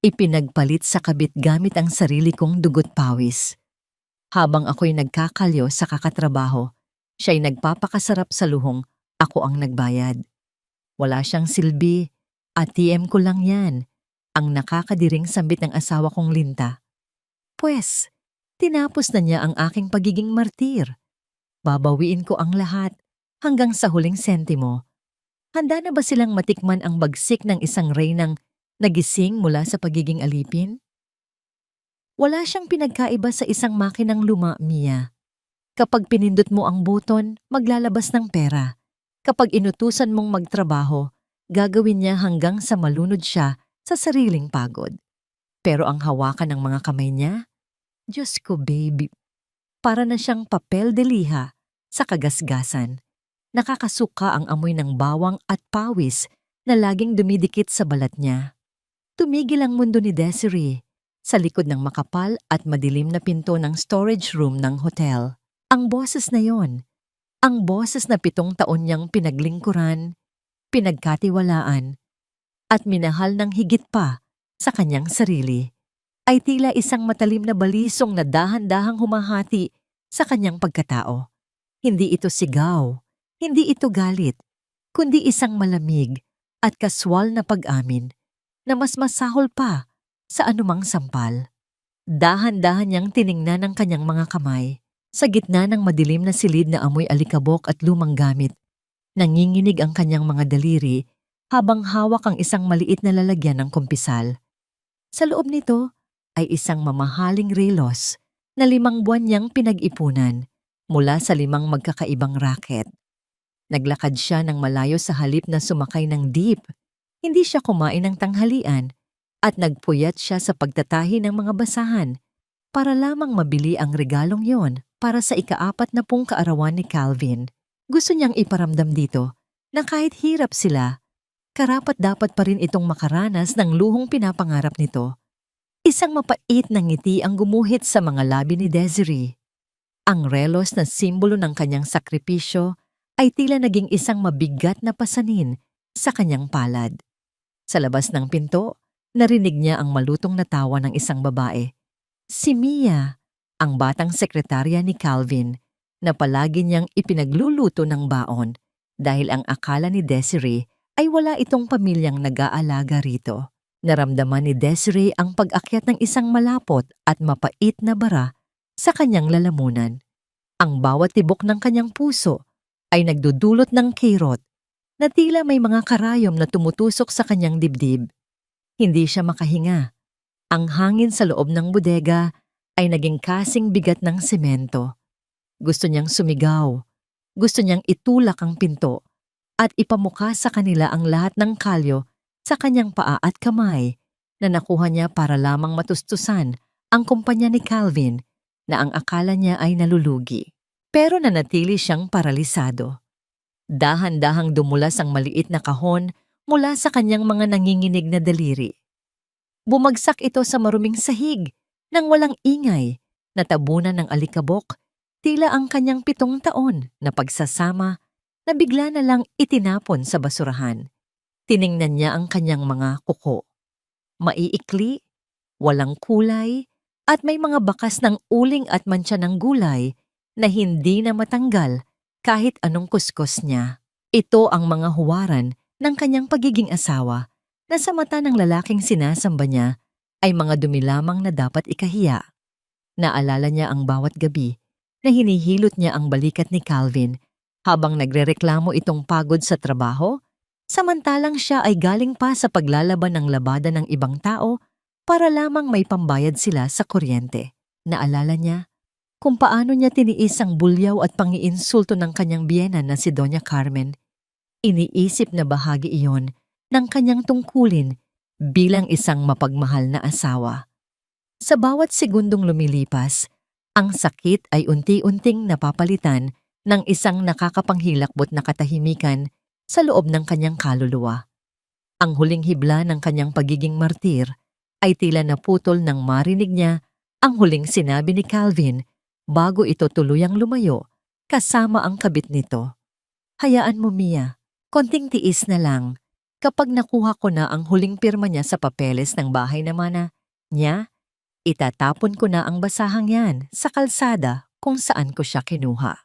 Ipinagpalit sa kabit gamit ang sarili kong dugot pawis. Habang ako'y nagkakalyo sa kakatrabaho, siya'y nagpapakasarap sa luhong, ako ang nagbayad. Wala siyang silbi, ATM ko lang yan, ang nakakadiring sambit ng asawa kong Linta. Pwes, tinapos na niya ang aking pagiging martir. Babawiin ko ang lahat, hanggang sa huling sentimo. Handa na ba silang matikman ang bagsik ng isang reynang nagising mula sa pagiging alipin? Wala siyang pinagkaiba sa isang makinang luma, Mia. Kapag pinindot mo ang buton, maglalabas ng pera. Kapag inutusan mong magtrabaho, gagawin niya hanggang sa malunod siya sa sariling pagod. Pero ang hawakan ng mga kamay niya, Diyos ko baby, para na siyang papel de liha sa kagasgasan. Nakakasuka ang amoy ng bawang at pawis na laging dumidikit sa balat niya. Tumigil ang mundo ni Desiree sa likod ng makapal at madilim na pinto ng storage room ng hotel. Ang boses na yon, ang boses na 7 taon niyang pinaglingkuran, pinagkatiwalaan, at minahal ng higit pa sa kanyang sarili, ay tila isang matalim na balisong na dahan-dahang humahati sa kanyang pagkatao. Hindi ito sigaw, hindi ito galit, kundi isang malamig at kaswal na pag-amin na mas masahol pa sa anumang sampal. Dahan-dahan niyang tiningnan ang kanyang mga kamay. Sa gitna ng madilim na silid na amoy alikabok at lumang gamit, nanginginig ang kanyang mga daliri habang hawak ang isang maliit na lalagyan ng kumpisal. Sa loob nito ay isang mamahaling relos na 5 buwan niyang pinag-ipunan mula sa 5 magkakaibang racket. Naglakad siya ng malayo sa halip na sumakay ng jeep. Hindi siya kumain ng tanghalian at nagpuyat siya sa pagtatahi ng mga basahan para lamang mabili ang regalong yon para sa ika-40 kaarawan ni Calvin. Gusto niyang iparamdam dito na kahit hirap sila, karapat-dapat pa rin itong makaranas ng luhong pinapangarap nito. Isang mapait na ngiti ang gumuhit sa mga labi ni Desiree. Ang relos na simbolo ng kanyang sakripisyo ay tila naging isang mabigat na pasanin sa kanyang palad. Sa labas ng pinto, narinig niya ang malutong na tawa ng isang babae. Si Mia, ang batang sekretarya ni Calvin, na palagi niyang ipinagluluto ng baon dahil ang akala ni Desiree ay wala itong pamilyang nag-aalaga rito. Naramdaman ni Desiree ang pag-akyat ng isang malapot at mapait na bara sa kanyang lalamunan. Ang bawat tibok ng kanyang puso ay nagdudulot ng kirot na tila may mga karayom na tumutusok sa kanyang dibdib. Hindi siya makahinga. Ang hangin sa loob ng bodega ay naging kasing bigat ng semento. Gusto niyang sumigaw. Gusto niyang itulak ang pinto at ipamukha sa kanila ang lahat ng kalyo sa kanyang paa at kamay na nakuha niya para lamang matustusan ang kumpanya ni Calvin na ang akala niya ay nalulugi. Pero nanatili siyang paralisado. Dahan-dahang dumulas ang maliit na kahon mula sa kanyang mga nanginginig na daliri. Bumagsak ito sa maruming sahig nang walang ingay, natabunan ng alikabok, tila ang kanyang 7 taon na pagsasama na bigla na lang itinapon sa basurahan. Tiningnan niya ang kanyang mga kuko. Maiikli, walang kulay, at may mga bakas ng uling at mantsa ng gulay na hindi na matanggal kahit anong kuskus niya. Ito ang mga huwaran ng kanyang pagiging asawa na sa mata ng lalaking sinasamba niya ay mga dumi lamang na dapat ikahiya. Naalala niya ang bawat gabi na hinihilot niya ang balikat ni Calvin habang nagrereklamo itong pagod sa trabaho, samantalang siya ay galing pa sa paglalaban ng labada ng ibang tao para lamang may pambayad sila sa kuryente. Naalala niya kung paano niya tiniis ang bulyaw at pangiinsulto ng kanyang biyena na si Doña Carmen. Iniisip na bahagi iyon ng kanyang tungkulin bilang isang mapagmahal na asawa. Sa bawat segundong lumilipas, ang sakit ay unti-unting napapalitan ng isang nakakapanghilakbot na katahimikan sa loob ng kanyang kaluluwa. Ang huling hibla ng kanyang pagiging martir ay tila naputol nang marinig niya ang huling sinabi ni Calvin bago ito tuluyang lumayo kasama ang kabit nito. Hayaan mo, Mia, konting tiis na lang. Kapag nakuha ko na ang huling pirma niya sa papeles ng bahay naman niya, itatapon ko na ang basahang yan sa kalsada kung saan ko siya kinuha.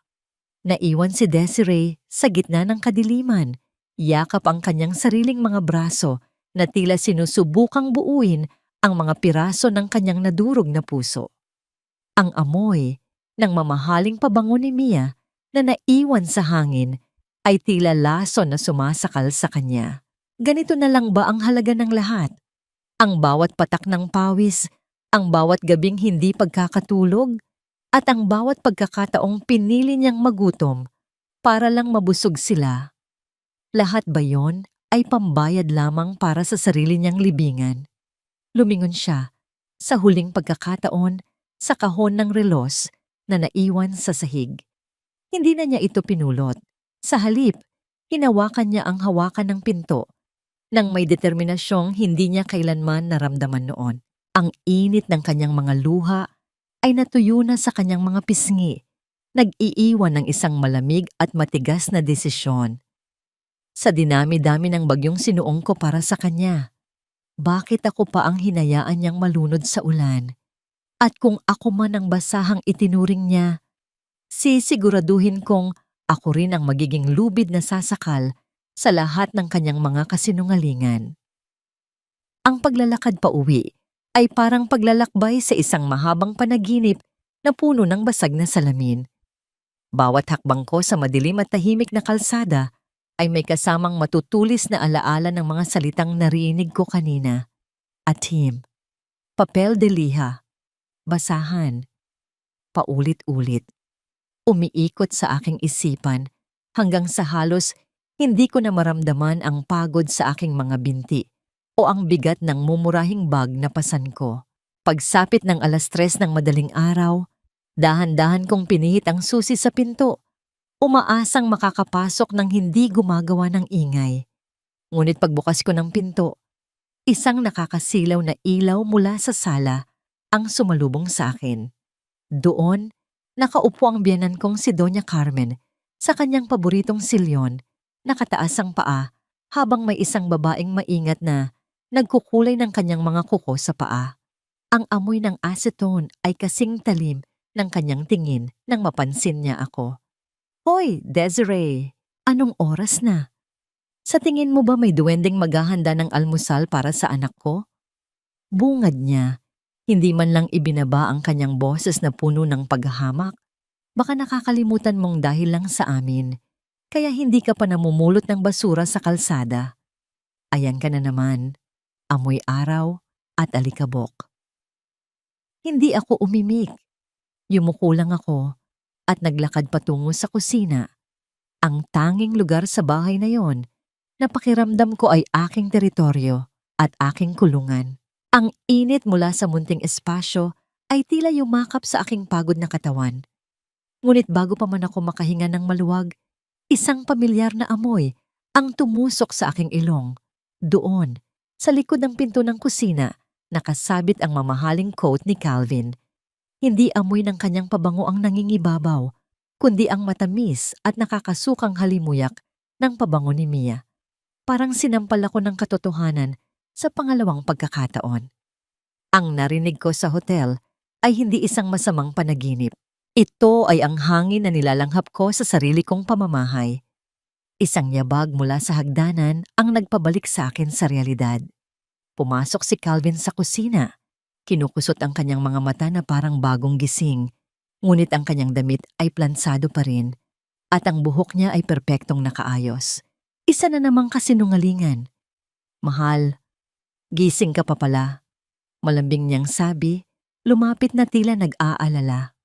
Naiwan si Desiree sa gitna ng kadiliman, yakap ang kanyang sariling mga braso na tila sinusubukang buuin ang mga piraso ng kanyang nadurog na puso. Ang amoy ng mamahaling pabango ni Mia na naiwan sa hangin ay tila lason na sumasakal sa kanya. Ganito na lang ba ang halaga ng lahat? Ang bawat patak ng pawis, ang bawat gabing hindi pagkakatulog, at ang bawat pagkakataong pinili niyang magutom para lang mabusog sila. Lahat ba yon ay pambayad lamang para sa sarili niyang libingan? Lumingon siya sa huling pagkakataon sa kahon ng relos na naiwan sa sahig. Hindi na niya ito pinulot. Sa halip, hinawakan niya ang hawakan ng pinto nang may determinasyong hindi niya kailanman naramdaman noon. Ang init ng kanyang mga luha ay natuyo na sa kanyang mga pisngi, nag-iiwan ng isang malamig at matigas na desisyon. Sa dinami-dami ng bagyong sinuong ko para sa kanya, bakit ako pa ang hinayaan niyang malunod sa ulan? At kung ako man ang basahang itinuring niya, sisiguraduhin kong ako rin ang magiging lubid na sasakal sa lahat ng kanyang mga kasinungalingan. Ang paglalakad pa uwi ay parang paglalakbay sa isang mahabang panaginip na puno ng basag na salamin. Bawat hakbang ko sa madilim at tahimik na kalsada ay may kasamang matutulis na alaala ng mga salitang narinig ko kanina. Atim, papel de liha, basahan, paulit-ulit. Umiikot sa aking isipan hanggang sa halos hindi ko na maramdaman ang pagod sa aking mga binti o ang bigat ng mumurahing bag na pasan ko. Pagsapit ng 3:00 ng madaling araw, dahan-dahan kong pinihit ang susi sa pinto, umaasang makakapasok ng hindi gumagawa ng ingay. Ngunit pagbukas ko ng pinto, isang nakakasilaw na ilaw mula sa sala ang sumalubong sa akin. Doon, nakaupo ang biyenan kong si Doña Carmen sa kanyang paboritong silyon, nakataas ang paa habang may isang babaeng maingat na nagkukulay ng kanyang mga kuko sa paa. Ang amoy ng acetone ay kasing talim ng kanyang tingin nang mapansin niya ako. Hoy, Desiree! Anong oras na? Sa tingin mo ba may duwending maghahanda ng almusal para sa anak ko? Bungad niya. Hindi man lang ibinaba ang kanyang boses na puno ng paghahamak. Baka nakakalimutan mong dahil lang sa amin, kaya hindi ka pa namumulot ng basura sa kalsada. Ayan ka na naman. Amoy araw at alikabok. Hindi ako umimik. Yumuko lang ako at naglakad patungo sa kusina. Ang tanging lugar sa bahay na yon na pakiramdam ko ay aking teritoryo at aking kulungan. Ang init mula sa munting espasyo ay tila yumakap sa aking pagod na katawan. Ngunit bago pa man ako makahinga ng maluwag, isang pamilyar na amoy ang tumusok sa aking ilong. Doon, sa likod ng pinto ng kusina, nakasabit ang mamahaling coat ni Calvin. Hindi amoy ng kanyang pabango ang nangingibabaw, kundi ang matamis at nakakasukang halimuyak ng pabango ni Mia. Parang sinampal ako ng katotohanan sa pangalawang pagkakataon. Ang narinig ko sa hotel ay hindi isang masamang panaginip. Ito ay ang hangin na nilalanghap ko sa sarili kong pamamahay. Isang yabag mula sa hagdanan ang nagpabalik sa akin sa realidad. Pumasok si Calvin sa kusina. Kinukusot ang kanyang mga mata na parang bagong gising, ngunit ang kanyang damit ay plansado pa rin at ang buhok niya ay perpektong nakaayos. Isa na namang kasinungalingan. Mahal, gising ka pa pala. Malambing niyang sabi, lumapit na tila nag-aalala.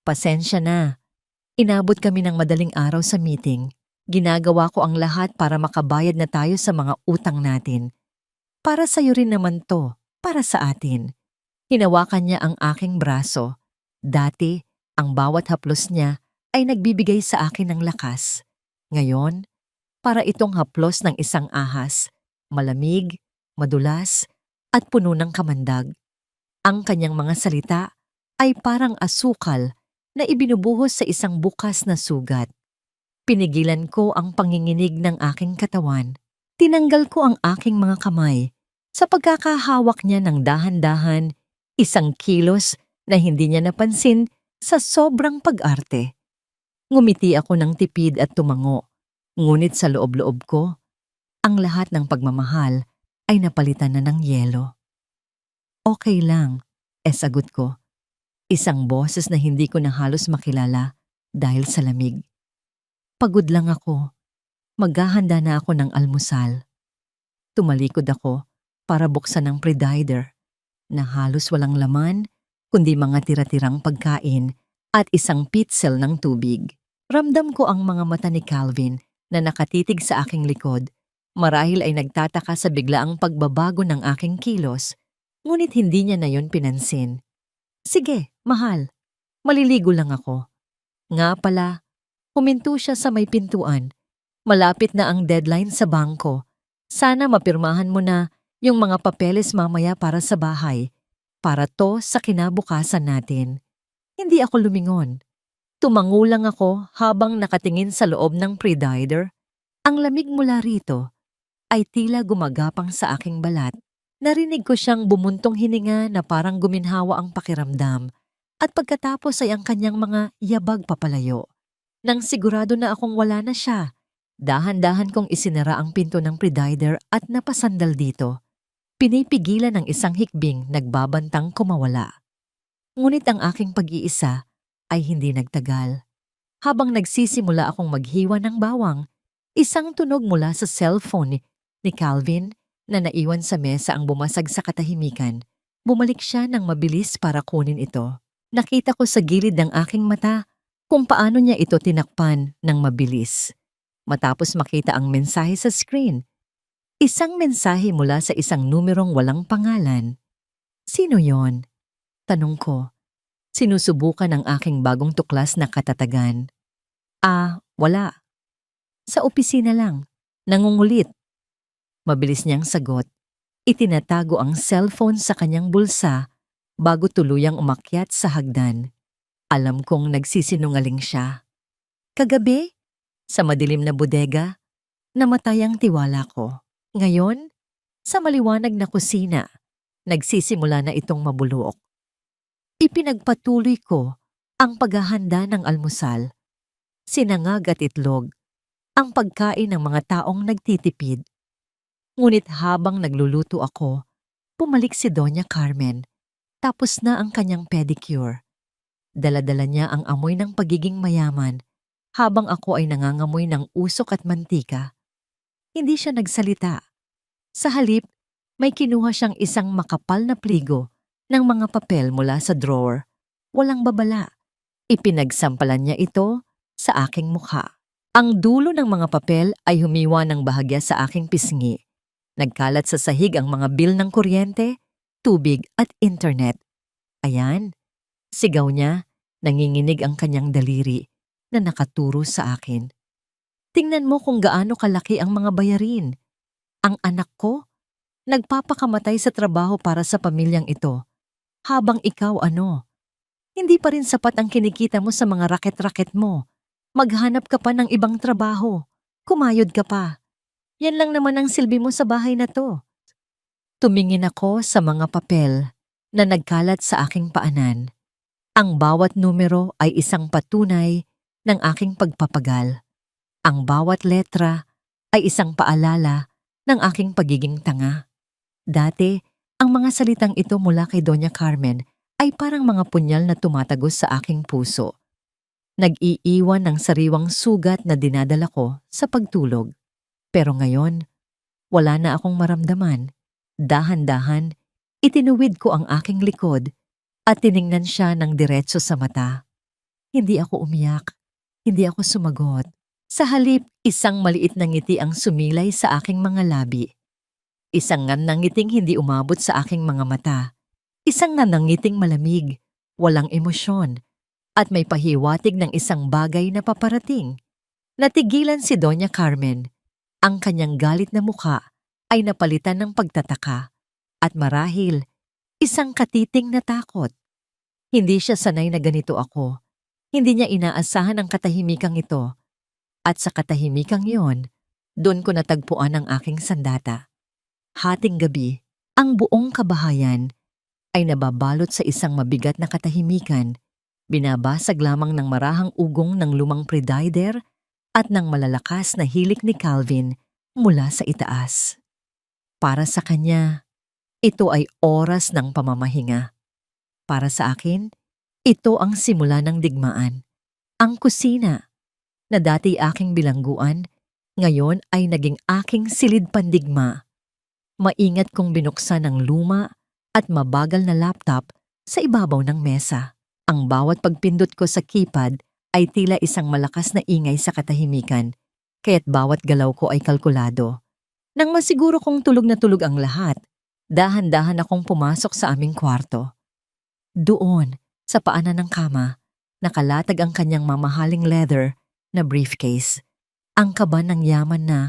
Pasensya na. Inabot kami ng madaling araw sa meeting. Ginagawa ko ang lahat para makabayad na tayo sa mga utang natin. Para sa'yo rin naman to, para sa atin. Hinawakan niya ang aking braso. Dati, ang bawat haplos niya ay nagbibigay sa akin ng lakas. Ngayon, para itong haplos ng isang ahas, malamig, madulas, at puno ng kamandag. Ang kanyang mga salita ay parang asukal na ibinubuhos sa isang bukas na sugat. Pinigilan ko ang panginginig ng aking katawan. Tinanggal ko ang aking mga kamay sa pagkakahawak niya ng dahan-dahan, isang kilos na hindi niya napansin sa sobrang pag-arte. Ngumiti ako ng tipid at tumango, ngunit sa loob-loob ko, ang lahat ng pagmamahal ay napalitan na ng yelo. Okay lang, sagot ko. Isang boses na hindi ko na halos makilala dahil sa lamig. Pagod lang ako. Maghahanda na ako ng almusal. Tumalikod ako para buksan ang pre-dider na halos walang laman kundi mga tira-tirang pagkain at isang pitsil ng tubig. Ramdam ko ang mga mata ni Calvin na nakatitig sa aking likod. Marahil ay nagtataka sa biglaang pagbabago ng aking kilos, ngunit hindi niya na yon pinansin. Sige, mahal. Maliligo lang ako. Nga pala, huminto siya sa may pintuan. Malapit na ang deadline sa bangko. Sana mapirmahan mo na yung mga papeles mamaya para sa bahay. Para to sa kinabukasan natin. Hindi ako lumingon. Tumango lang ako habang nakatingin sa loob ng pre-dider. Ang lamig mula rito ay tila gumagapang sa aking balat. Narinig ko siyang bumuntong hininga na parang guminhawa ang pakiramdam at pagkatapos ay ang kanyang mga yabag papalayo. Nang sigurado na akong wala na siya, dahan-dahan kong isinara ang pinto ng pre-dider at napasandal dito. Pinipigilan ng isang hikbing nagbabantang kumawala. Ngunit ang aking pag-iisa ay hindi nagtagal. Habang nagsisimula akong maghiwa ng bawang, isang tunog mula sa cellphone ni Calvin na naiwan sa mesa ang bumasag sa katahimikan. Bumalik siya ng mabilis para kunin ito. Nakita ko sa gilid ng aking mata kung paano niya ito tinakpan ng mabilis. Matapos makita ang mensahe sa screen, isang mensahe mula sa isang numerong walang pangalan. Sino yon? Tanong ko. Sinusubukan ang aking bagong tuklas na katatagan. Wala. Sa opisina lang. Nangungulit. Mabilis niyang sagot. Itinatago ang cellphone sa kanyang bulsa bago tuluyang umakyat sa hagdan. Alam kong nagsisinungaling siya. Kagabi, sa madilim na bodega, namatay ang tiwala ko. Ngayon, sa maliwanag na kusina, nagsisimula na itong mabuluok. Ipinagpatuloy ko ang paghahanda ng almusal. Sinangag at itlog, ang pagkain ng mga taong nagtitipid. Ngunit habang nagluluto ako, pumalik si Doña Carmen. Tapos na ang kanyang pedicure. Dala-dala niya ang amoy ng pagiging mayaman habang ako ay nangangamoy ng usok at mantika. Hindi siya nagsalita. Sa halip, may kinuha siyang isang makapal na pligo ng mga papel mula sa drawer. Walang babala. Ipinagsampalan niya ito sa aking mukha. Ang dulo ng mga papel ay humiwa ng bahagya sa aking pisngi. Nagkalat sa sahig ang mga bill ng kuryente, tubig at internet. Ayan, sigaw niya, nanginginig ang kanyang daliri na nakaturo sa akin. Tingnan mo kung gaano kalaki ang mga bayarin. Ang anak ko, nagpapakamatay sa trabaho para sa pamilyang ito. Habang ikaw hindi pa rin sapat ang kinikita mo sa mga raket-raket mo. Maghanap ka pa ng ibang trabaho. Kumayod ka pa. Yan lang naman ang silbi mo sa bahay na to. Tumingin ako sa mga papel na nagkalat sa aking paanan. Ang bawat numero ay isang patunay ng aking pagpapagal. Ang bawat letra ay isang paalala ng aking pagiging tanga. Dati, ang mga salitang ito mula kay Doña Carmen ay parang mga punyal na tumatagos sa aking puso. Nag-iiwan ng sariwang sugat na dinadala ko sa pagtulog. Pero ngayon, wala na akong maramdaman. Dahan-dahan, itinuwid ko ang aking likod at tiningnan siya ng diretso sa mata. Hindi ako umiyak. Hindi ako sumagot. Sa halip, isang maliit na ngiti ang sumilay sa aking mga labi. Isang nanangiting hindi umabot sa aking mga mata. Isang nanangiting malamig, walang emosyon, at may pahiwatig ng isang bagay na paparating. Natigilan si Doña Carmen. Ang kanyang galit na mukha ay napalitan ng pagtataka at marahil isang katiting na takot. Hindi siya sanay na ganito ako. Hindi niya inaasahan ang katahimikang ito. At sa katahimikang yon, Doon ko natagpuan ang aking sandata. Hating gabi, ang buong kabahayan ay nababalot sa isang mabigat na katahimikan, binabasag lamang ng marahang ugong ng lumang predider at ng malalakas na hilik ni Calvin mula sa itaas. Para sa kanya, ito ay oras ng pamamahinga. Para sa akin, ito ang simula ng digmaan. Ang kusina, na dati aking bilangguan, ngayon ay naging aking silid pandigma. Maingat kong binuksan ang luma at mabagal na laptop sa ibabaw ng mesa. Ang bawat pagpindot ko sa keypad ay tila isang malakas na ingay sa katahimikan, kaya't bawat galaw ko ay kalkulado. Nang masiguro kong tulog na tulog ang lahat, dahan-dahan akong pumasok sa aming kwarto. Doon, sa paanan ng kama, nakalatag ang kanyang mamahaling leather na briefcase. Ang kaba ng yaman na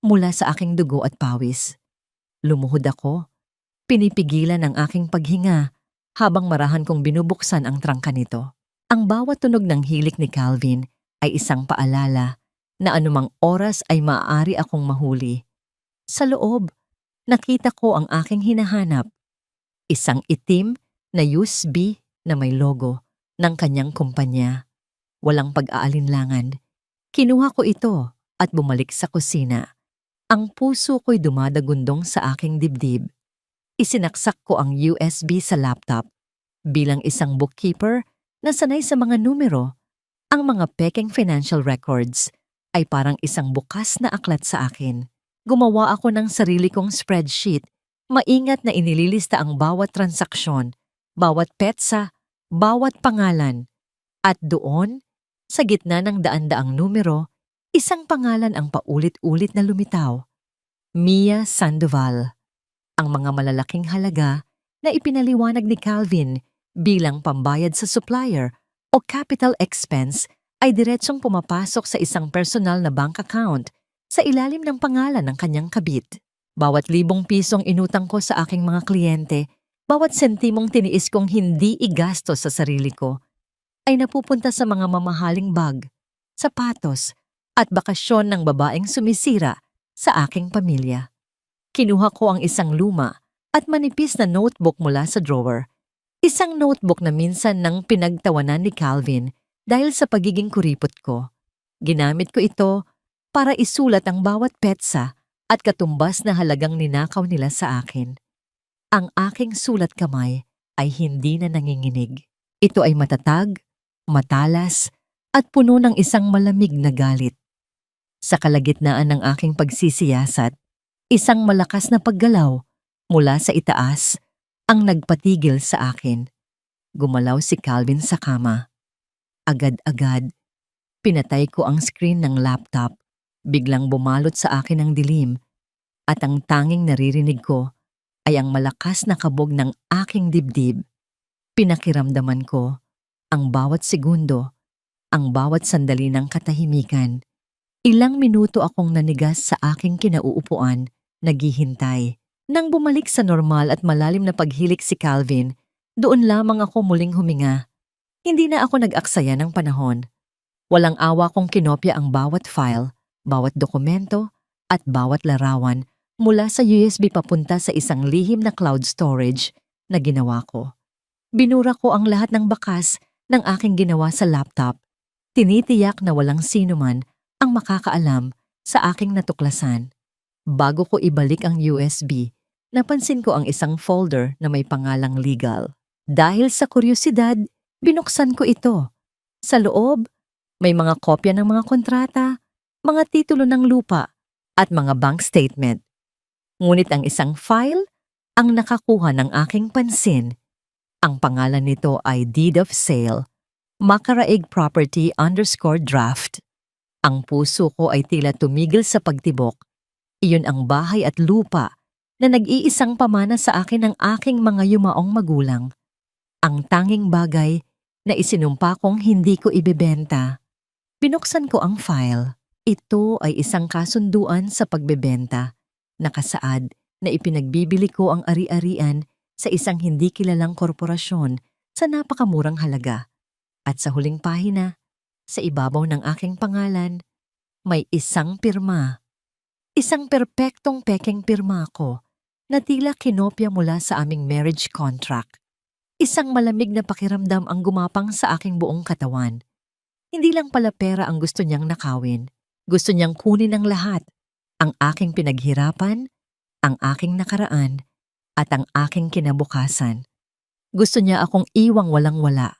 mula sa aking dugo at pawis. Lumuhod ako, pinipigilan ang aking paghinga habang marahan kong binubuksan ang trangka nito. Ang bawat tunog ng hilik ni Calvin ay isang paalala na anumang oras ay maaari akong mahuli. Sa loob, nakita ko ang aking hinahanap. Isang itim na USB na may logo ng kanyang kumpanya. Walang pag-aalinlangan. Kinuha ko ito at bumalik sa kusina. Ang puso ko'y dumadagundong sa aking dibdib. Isinaksak ko ang USB sa laptop. Bilang isang bookkeeper na sanay sa mga numero, ang mga pekeng financial records ay parang isang bukas na aklat sa akin. Gumawa ako ng sarili kong spreadsheet, maingat na inililista ang bawat transaksyon, bawat petsa, bawat pangalan. At doon, sa gitna ng daan-daang numero, isang pangalan ang paulit-ulit na lumitaw. Mia Sandoval. Ang mga malalaking halaga na ipinaliwanag ni Calvin bilang pambayad sa supplier o capital expense ay diretsong pumapasok sa isang personal na bank account sa ilalim ng pangalan ng kanyang kabit. Bawat ₱1,000 inutang ko sa aking mga kliyente, bawat sentimong tiniis kong hindi igasto sa sarili ko, ay napupunta sa mga mamahaling bag, sapatos, at bakasyon ng babaeng sumisira sa aking pamilya. Kinuha ko ang isang luma at manipis na notebook mula sa drawer. Isang notebook na minsan nang pinagtawanan ni Calvin dahil sa pagiging kuripot ko. Ginamit ko ito para isulat ang bawat petsa at katumbas na halagang ninakaw nila sa akin. Ang aking sulat kamay ay hindi na nanginginig. Ito ay matatag, matalas, at puno ng isang malamig na galit. Sa kalagitnaan ng aking pagsisiyasat, isang malakas na paggalaw mula sa itaas ang nagpatigil sa akin. Gumalaw si Calvin sa kama. Agad-agad, pinatay ko ang screen ng laptop. Biglang bumalot sa akin ang dilim at ang tanging naririnig ko ay ang malakas na kabog ng aking dibdib. Pinakiramdaman ko ang bawat segundo, ang bawat sandali ng katahimikan. Ilang minuto akong nanigas sa aking kinauupuan, naghihintay. Nang bumalik sa normal at malalim na paghilik si Calvin, doon lamang ako muling huminga. Hindi na ako nag-aksaya ng panahon. Walang awa kong kinopya ang bawat file, bawat dokumento, at bawat larawan mula sa USB papunta sa isang lihim na cloud storage na ginawa ko. Binura ko ang lahat ng bakas ng aking ginawa sa laptop. Tinitiyak na walang sinuman ang makakaalam sa aking natuklasan. Bago ko ibalik ang USB, napansin ko ang isang folder na may pangalang legal. Dahil sa kuryosidad, binuksan ko ito. Sa loob, may mga kopya ng mga kontrata, mga titulo ng lupa, at mga bank statement. Ngunit ang isang file ang nakakuha ng aking pansin. Ang pangalan nito ay Deed of Sale, Macaraig Property _draft. Ang puso ko ay tila tumigil sa pagtibok. Iyon ang bahay at lupa na nag-iisang pamana sa akin ng aking mga yumaong magulang. Ang tanging bagay na isinumpa kong hindi ko ibebenta. Binuksan ko ang file. Ito ay isang kasunduan sa pagbebenta. Nakasaad na ipinagbibili ko ang ari-arian sa isang hindi kilalang korporasyon sa napakamurang halaga. At sa huling pahina, sa ibabaw ng aking pangalan, may isang pirma. Isang perpektong pekeng pirma ko na tila kinopya mula sa aming marriage contract. Isang malamig na pakiramdam ang gumapang sa aking buong katawan. Hindi lang pala pera ang gusto niyang nakawin. Gusto niyang kunin ang lahat. Ang aking pinaghirapan, ang aking nakaraan, at ang aking kinabukasan. Gusto niya akong iwang walang-wala.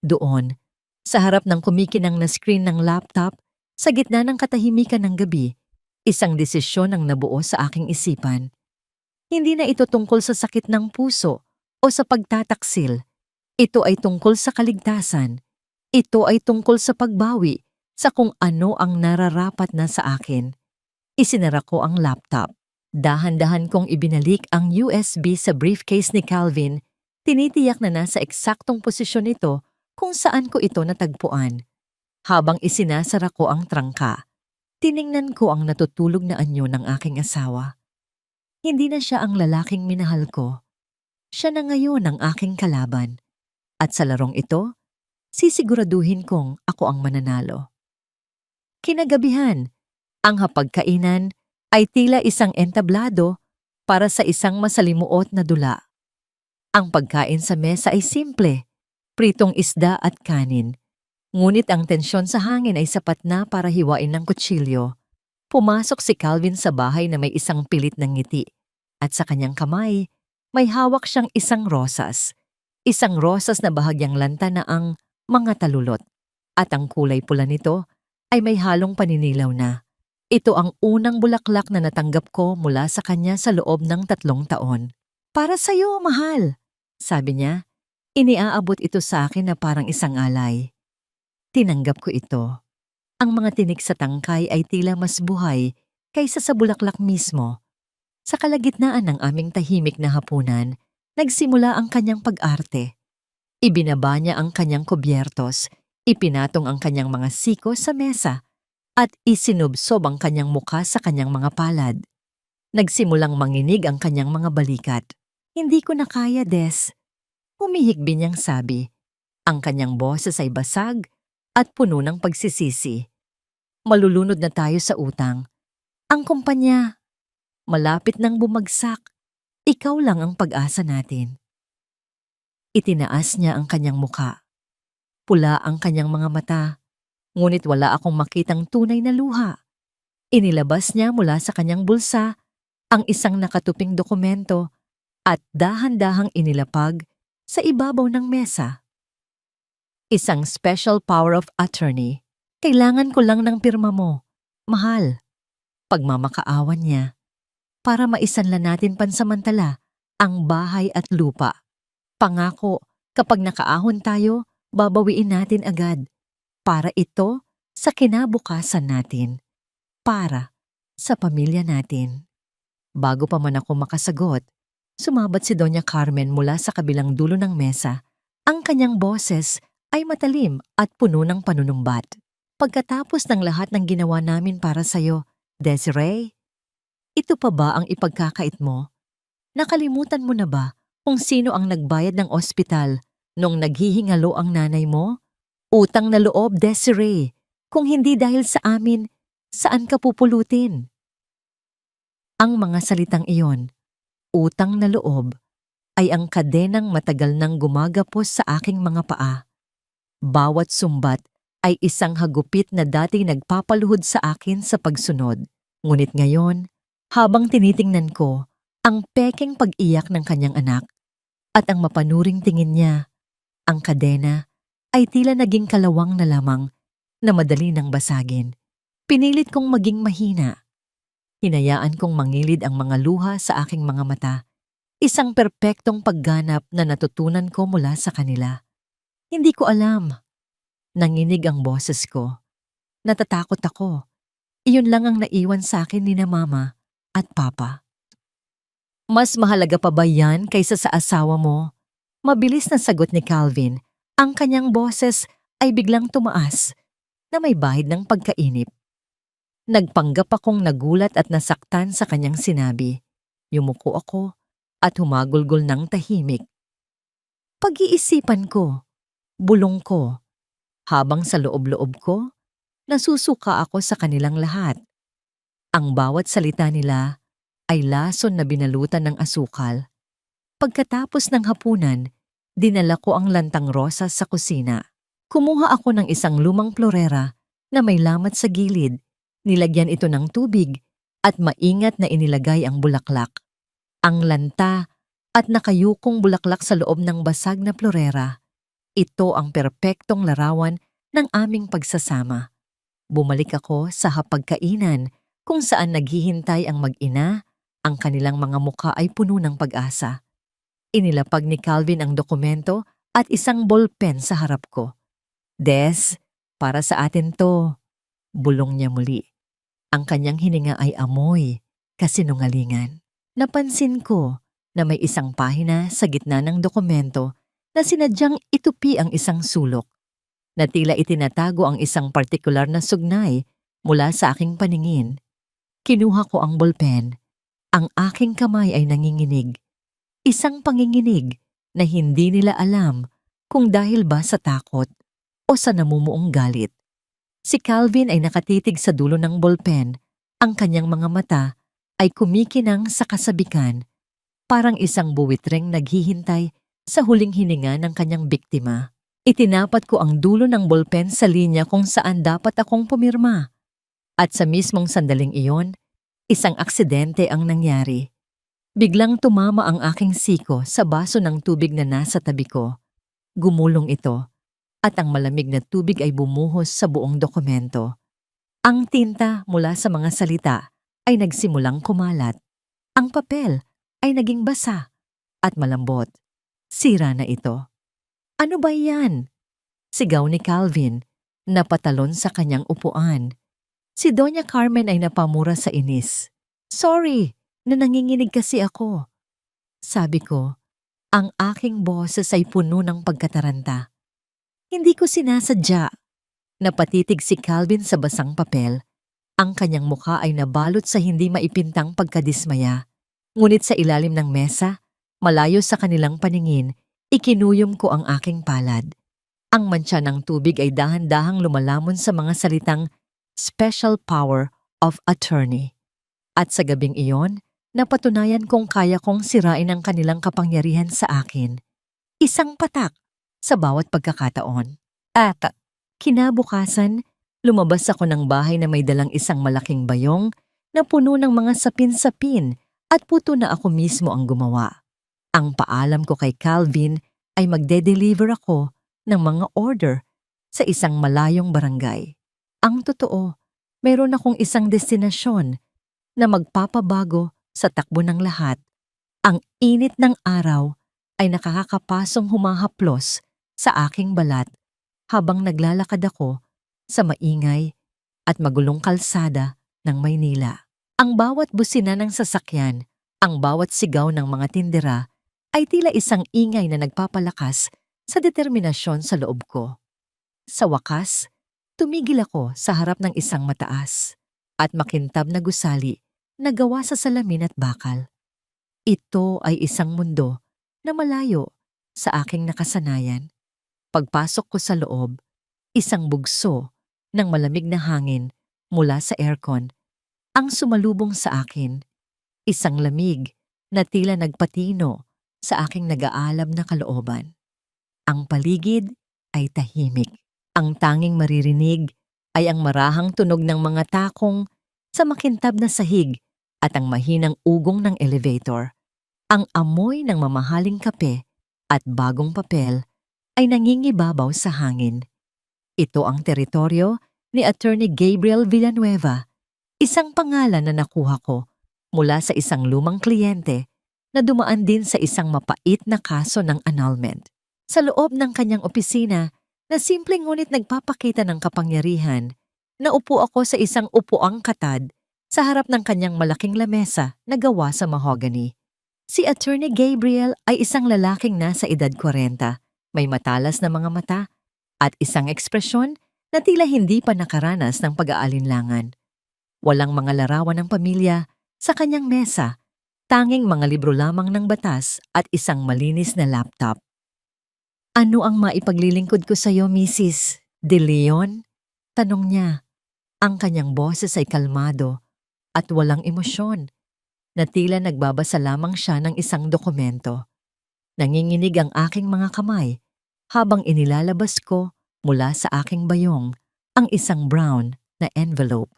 Doon, sa harap ng kumikinang na screen ng laptop, sa gitna ng katahimikan ng gabi, isang desisyon ang nabuo sa aking isipan. Hindi na ito tungkol sa sakit ng puso o sa pagtataksil. Ito ay tungkol sa kaligtasan. Ito ay tungkol sa pagbawi sa kung ano ang nararapat na sa akin. Isinara ko ang laptop. Dahan-dahan kong ibinalik ang USB sa briefcase ni Calvin. Tinitiyak na nasa eksaktong posisyon ito kung saan ko ito natagpuan. Habang isinasara ko ang trangka, tiningnan ko ang natutulog na anyo ng aking asawa. Hindi na siya ang lalaking minahal ko. Siya na ngayon ang aking kalaban. At sa larong ito, sisiguraduhin kong ako ang mananalo. Kinagabihan, ang hapagkainan ay tila isang entablado para sa isang masalimuot na dula. Ang pagkain sa mesa ay simple, pritong isda at kanin. Ngunit ang tensyon sa hangin ay sapat na para hiwain ng kutsilyo. Pumasok si Calvin sa bahay na may isang pilit ng ngiti. At sa kanyang kamay, may hawak siyang isang rosas. Isang rosas na bahagyang lanta na ang mga talulot. At ang kulay pula nito ay may halong paninilaw na. Ito ang unang bulaklak na natanggap ko mula sa kanya sa loob ng 3 taon. Para sa'yo, mahal, sabi niya. Iniaabot ito sa akin na parang isang alay. Tinanggap ko ito. Ang mga tinik sa tangkay ay tila mas buhay kaysa sa bulaklak mismo. Sa kalagitnaan ng aming tahimik na hapunan, nagsimula ang kanyang pag-arte. Ibinaba niya ang kanyang kubyertos, ipinatong ang kanyang mga siko sa mesa, at isinubsob ang kanyang mukha sa kanyang mga palad. Nagsimulang manginig ang kanyang mga balikat. Hindi ko na kaya, Des. Humihikbi niyang sabi. Ang kanyang boses ay basag at puno ng pagsisisi. Malulunod na tayo sa utang. Ang kumpanya, malapit nang bumagsak. Ikaw lang ang pag-asa natin. Itinaas niya ang kanyang muka. Pula ang kanyang mga mata, ngunit wala akong makitang tunay na luha. Inilabas niya mula sa kanyang bulsa ang isang nakatuping dokumento at dahan-dahang inilapag sa ibabaw ng mesa. Isang special power of attorney. Kailangan ko lang ng pirma mo. Mahal. Pagmamakaawan niya. Para maisanla natin pansamantala ang bahay at lupa. Pangako, kapag nakaahon tayo, babawiin natin agad. Para ito sa kinabukasan natin. Para sa pamilya natin. Bago pa man ako makasagot, sumabat si Doña Carmen mula sa kabilang dulo ng mesa. Ang kanyang boses ay matalim at puno ng panunumbat. Pagkatapos ng lahat ng ginawa namin para sa'yo, Desiree, ito pa ba ang ipagkakait mo? Nakalimutan mo na ba kung sino ang nagbayad ng ospital nung naghihingalo ang nanay mo? Utang na loob, Desiree. Kung hindi dahil sa amin, saan ka pupulutin? Ang mga salitang iyon, utang na loob, ay ang kadenang matagal nang gumagapos sa aking mga paa. Bawat sumbat ay isang hagupit na dati nagpapaluhod sa akin sa pagsunod. Ngunit ngayon, habang tinitingnan ko ang pekeng pag-iyak ng kanyang anak at ang mapanuring tingin niya, ang kadena ay tila naging kalawang na lamang na madali nang basagin. Pinilit kong maging mahina. Hinayaan kong mangilid ang mga luha sa aking mga mata. Isang perpektong pagganap na natutunan ko mula sa kanila. Hindi ko alam. Nanginig ang boses ko. Natatakot ako. Iyon lang ang naiwan sa akin ni na Mama at Papa. Mas mahalaga pa ba yan kaysa sa asawa mo? Mabilis na sagot ni Calvin. Ang kanyang boses ay biglang tumaas na may bahid ng pagkainip. Nagpanggap akong nagulat at nasaktan sa kanyang sinabi. Yumuko ako at humagulgol ng tahimik. Pag-iisipan ko, bulong ko, habang sa loob-loob ko, nasusuka ako sa kanilang lahat. Ang bawat salita nila ay lason na binalutan ng asukal. Pagkatapos ng hapunan, dinala ko ang lantang rosas sa kusina. Kumuha ako ng isang lumang florera na may lamat sa gilid, nilagyan ito ng tubig at maingat na inilagay ang bulaklak. Ang lanta at nakayukong bulaklak sa loob ng basag na florera. Ito ang perpektong larawan ng aming pagsasama. Bumalik ako sa hapagkainan kung saan naghihintay ang mag-ina, ang kanilang mga mukha ay puno ng pag-asa. Inilapag ni Calvin ang dokumento at isang ballpen sa harap ko. Des, para sa atin to, bulong niya muli. Ang kanyang hininga ay amoy, kasinungalingan. Napansin ko na may isang pahina sa gitna ng dokumento na sinadyang itupi ang isang sulok, na tila itinatago ang isang partikular na sugnay mula sa aking paningin. Kinuha ko ang ballpen. Ang aking kamay ay nanginginig. Isang panginginig na hindi nila alam kung dahil ba sa takot o sa namumuong galit. Si Calvin ay nakatitig sa dulo ng ballpen. Ang kanyang mga mata ay kumikinang sa kasabikan, parang isang buwitreng naghihintay sa huling hininga ng kanyang biktima. Itinapat ko ang dulo ng ballpen sa linya kung saan dapat akong pumirma. At sa mismong sandaling iyon, isang aksidente ang nangyari. Biglang tumama ang aking siko sa baso ng tubig na nasa tabi ko. Gumulong ito, at ang malamig na tubig ay bumuhos sa buong dokumento. Ang tinta mula sa mga salita ay nagsimulang kumalat. Ang papel ay naging basa at malambot. Sira na ito. Ano ba yan? Sigaw ni Calvin, napatalon sa kanyang upuan. Si Doña Carmen ay napamura sa inis. Sorry, na nanginginig kasi ako. Sabi ko, ang aking boses ay puno ng pagkataranta. Hindi ko sinasadya. Napatitig si Calvin sa basang papel. Ang kanyang mukha ay nabalot sa hindi maipintang pagkadismaya. Ngunit sa ilalim ng mesa, malayo sa kanilang paningin, ikinuyom ko ang aking palad. Ang mantsa ng tubig ay dahan-dahang lumalamon sa mga salitang special power of attorney. At sa gabing iyon, napatunayan kong kaya kong sirain ang kanilang kapangyarihan sa akin. Isang patak sa bawat pagkakataon. At kinabukasan, lumabas ako ng bahay na may dalang isang malaking bayong na puno ng mga sapin-sapin at puto na ako mismo ang gumawa. Ang paalam ko kay Calvin ay magde-deliver ako ng mga order sa isang malayong barangay. Ang totoo, mayroon akong isang destinasyon na magpapabago sa takbo ng lahat. Ang init ng araw ay nakakapasong humahaplos sa aking balat habang naglalakad ako sa maingay at magulong kalsada ng Maynila. Ang bawat busina ng sasakyan, ang bawat sigaw ng mga tindera ay tila isang ingay na nagpapalakas sa determinasyon sa loob ko. Sa wakas, tumigil ako sa harap ng isang mataas at makintab na gusali na gawa sa salamin at bakal. Ito ay isang mundo na malayo sa aking nakasanayan. Pagpasok ko sa loob, isang bugso ng malamig na hangin mula sa aircon ang sumalubong sa akin. Isang lamig na tila nagpatino sa aking nag-aalab na kalooban. Ang paligid ay tahimik. Ang tanging maririnig ay ang marahang tunog ng mga takong sa makintab na sahig at ang mahinang ugong ng elevator. Ang amoy ng mamahaling kape at bagong papel ay nangingibabaw sa hangin. Ito ang teritoryo ni Attorney Gabriel Villanueva, isang pangalan na nakuha ko mula sa isang lumang kliyente na dumaan din sa isang mapait na kaso ng annulment. Sa loob ng kanyang opisina na simpleng ngunit nagpapakita ng kapangyarihan, naupo ako sa isang upuang katad sa harap ng kanyang malaking lamesa na gawa sa mahogany. Si Attorney Gabriel ay isang lalaking nasa edad 40, may matalas na mga mata at isang ekspresyon na tila hindi pa nakaranas ng pag-aalinlangan. Walang mga larawan ng pamilya sa kanyang mesa, tanging mga libro lamang ng batas at isang malinis na laptop. Ano ang maipaglilingkod ko sa iyo, Mrs. De Leon? Tanong niya. Ang kanyang boses ay kalmado at walang emosyon, na tila nagbabasa lamang siya ng isang dokumento. Nanginginig ang aking mga kamay habang inilalabas ko mula sa aking bayong ang isang brown na envelope.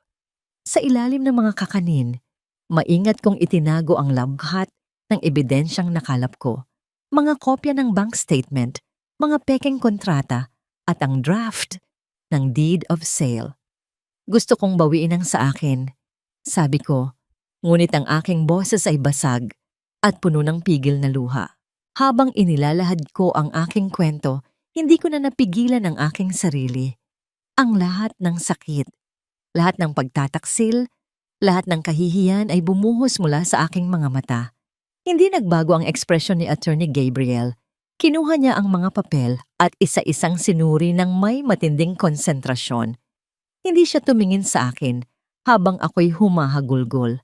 Sa ilalim ng mga kakanin, maingat kong itinago ang lahat ng ebidensyang nakalap ko. Mga kopya ng bank statement, mga pekeng kontrata, at ang draft ng deed of sale. Gusto kong bawiin ang sa akin, sabi ko, ngunit ang aking boses ay basag at puno ng pigil na luha. Habang inilalahad ko ang aking kwento, hindi ko na napigilan ang aking sarili. Ang lahat ng sakit, lahat ng pagtataksil, lahat ng kahihiyan ay bumuhos mula sa aking mga mata. Hindi nagbago ang ekspresyon ni Attorney Gabriel. Kinuha niya ang mga papel at isa-isang sinuri ng may matinding konsentrasyon. Hindi siya tumingin sa akin habang ako'y humahagulgol.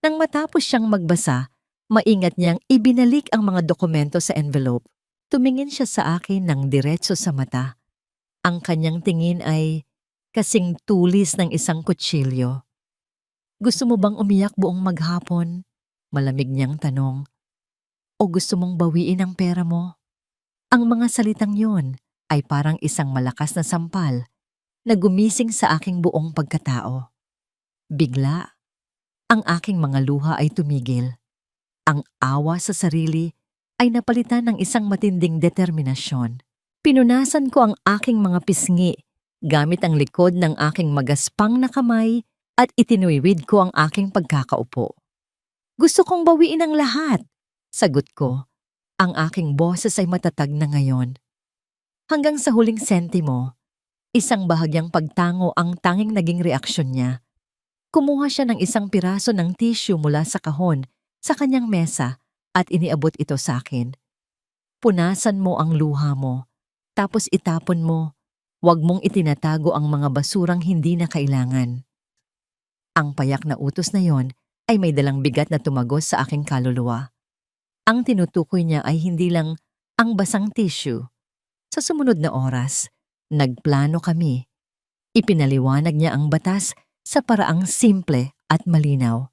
Nang matapos siyang magbasa, maingat niyang ibinalik ang mga dokumento sa envelope. Tumingin siya sa akin ng diretso sa mata. Ang kanyang tingin ay kasing tulis ng isang kutsilyo. Gusto mo bang umiyak buong maghapon? Malamig niyang tanong. O gusto mong bawiin ang pera mo? Ang mga salitang yon ay parang isang malakas na sampal na gumising sa aking buong pagkatao. Bigla, ang aking mga luha ay tumigil. Ang awa sa sarili ay napalitan ng isang matinding determinasyon. Pinunasan ko ang aking mga pisngi gamit ang likod ng aking magaspang na kamay at itinuwiwid ko ang aking pagkakaupo. Gusto kong bawiin ang lahat, sagot ko. Ang aking boses ay matatag na ngayon. Hanggang sa huling sentimo, isang bahagyang pagtango ang tanging naging reaksyon niya. Kumuha siya ng isang piraso ng tissue mula sa kahon sa kanyang mesa at iniabot ito sa akin. Punasan mo ang luha mo, tapos itapon mo. Huwag mong itinatago ang mga basurang hindi na kailangan. Ang payak na utos na yon ay may dalang bigat na tumagos sa aking kaluluwa. Ang tinutukoy niya ay hindi lang ang basang tissue. Sa sumunod na oras, nagplano kami. Ipinaliwanag niya ang batas sa paraang simple at malinaw.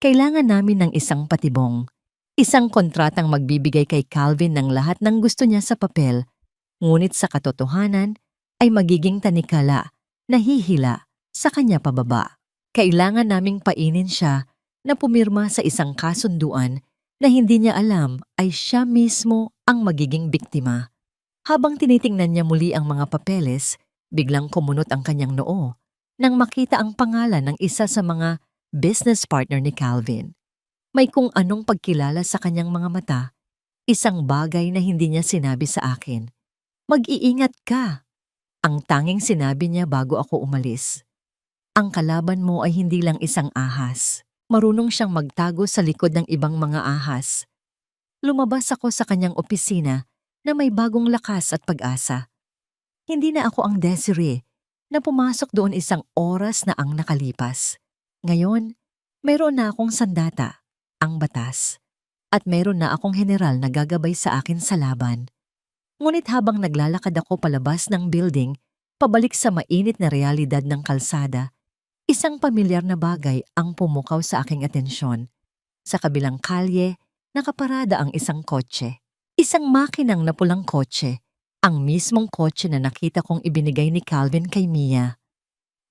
Kailangan namin ng isang patibong, isang kontratang magbibigay kay Calvin ng lahat ng gusto niya sa papel, ngunit sa katotohanan ay magiging tanikala, nahihila sa kanya pababa. Kailangan naming painin siya na pumirma sa isang kasunduan na hindi niya alam ay siya mismo ang magiging biktima. Habang tinitingnan niya muli ang mga papeles, biglang kumunot ang kanyang noo nang makita ang pangalan ng isa sa mga business partner ni Calvin. May kung anong pagkilala sa kanyang mga mata, isang bagay na hindi niya sinabi sa akin. Mag-iingat ka, ang tanging sinabi niya bago ako umalis. Ang kalaban mo ay hindi lang isang ahas. Marunong siyang magtago sa likod ng ibang mga ahas. Lumabas ako sa kanyang opisina na may bagong lakas at pag-asa. Hindi na ako ang Desiree na pumasok doon isang oras na ang nakalipas. Ngayon, mayroon na akong sandata, ang batas, at mayroon na akong general na gagabay sa akin sa laban. Ngunit habang naglalakad ako palabas ng building, pabalik sa mainit na realidad ng kalsada, isang pamilyar na bagay ang pumukaw sa aking atensyon. Sa kabilang kalye, nakaparada ang isang kotse. Isang makinang na pulang kotse, ang mismong kotse na nakita kong ibinigay ni Calvin kay Mia.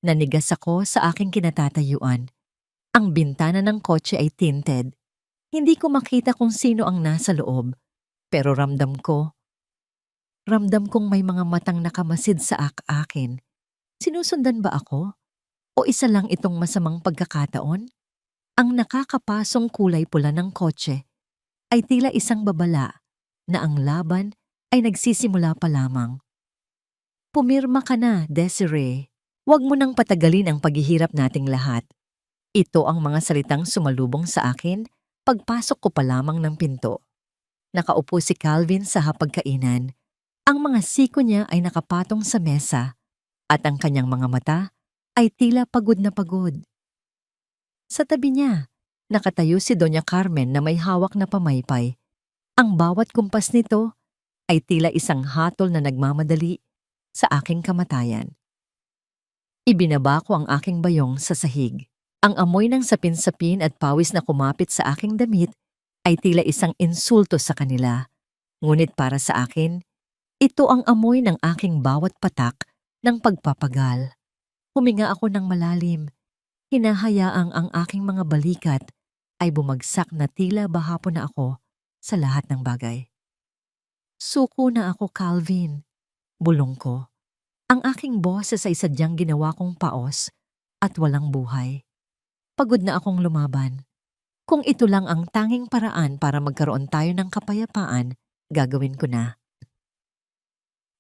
Nanigas ako sa aking kinatatayuan. Ang bintana ng kotse ay tinted. Hindi ko makita kung sino ang nasa loob, pero ramdam kong may mga matang nakamasid sa akin. Sinusundan ba ako? O isa lang itong masamang pagkakataon? Ang nakakapasong kulay pula ng kotse ay tila isang babala na ang laban ay nagsisimula pa lamang. Pumirma ka na, Desiree. Huwag mo nang patagalin ang paghihirap nating lahat. Ito ang mga salitang sumalubong sa akin pagpasok ko pa lamang ng pinto. Nakaupo si Calvin sa hapagkainan. Ang mga siko niya ay nakapatong sa mesa at ang kanyang mga mata ay tila pagod na pagod. Sa tabi niya, nakatayo si Doña Carmen na may hawak na pamaypay. Ang bawat kumpas nito ay tila isang hatol na nagmamadali sa aking kamatayan. Ibinaba ko ang aking bayong sa sahig. Ang amoy ng sapin-sapin at pawis na kumapit sa aking damit ay tila isang insulto sa kanila. Ngunit para sa akin, ito ang amoy ng aking bawat patak ng pagpapagal. Huminga ako ng malalim, hinahayaang ang aking mga balikat ay bumagsak na tila bahapon na ako sa lahat ng bagay. Suko na ako, Calvin. Bulong ko. Ang aking boses ay sadyang ginawa kong paos at walang buhay. Pagod na akong lumaban. Kung ito lang ang tanging paraan para magkaroon tayo ng kapayapaan, gagawin ko na.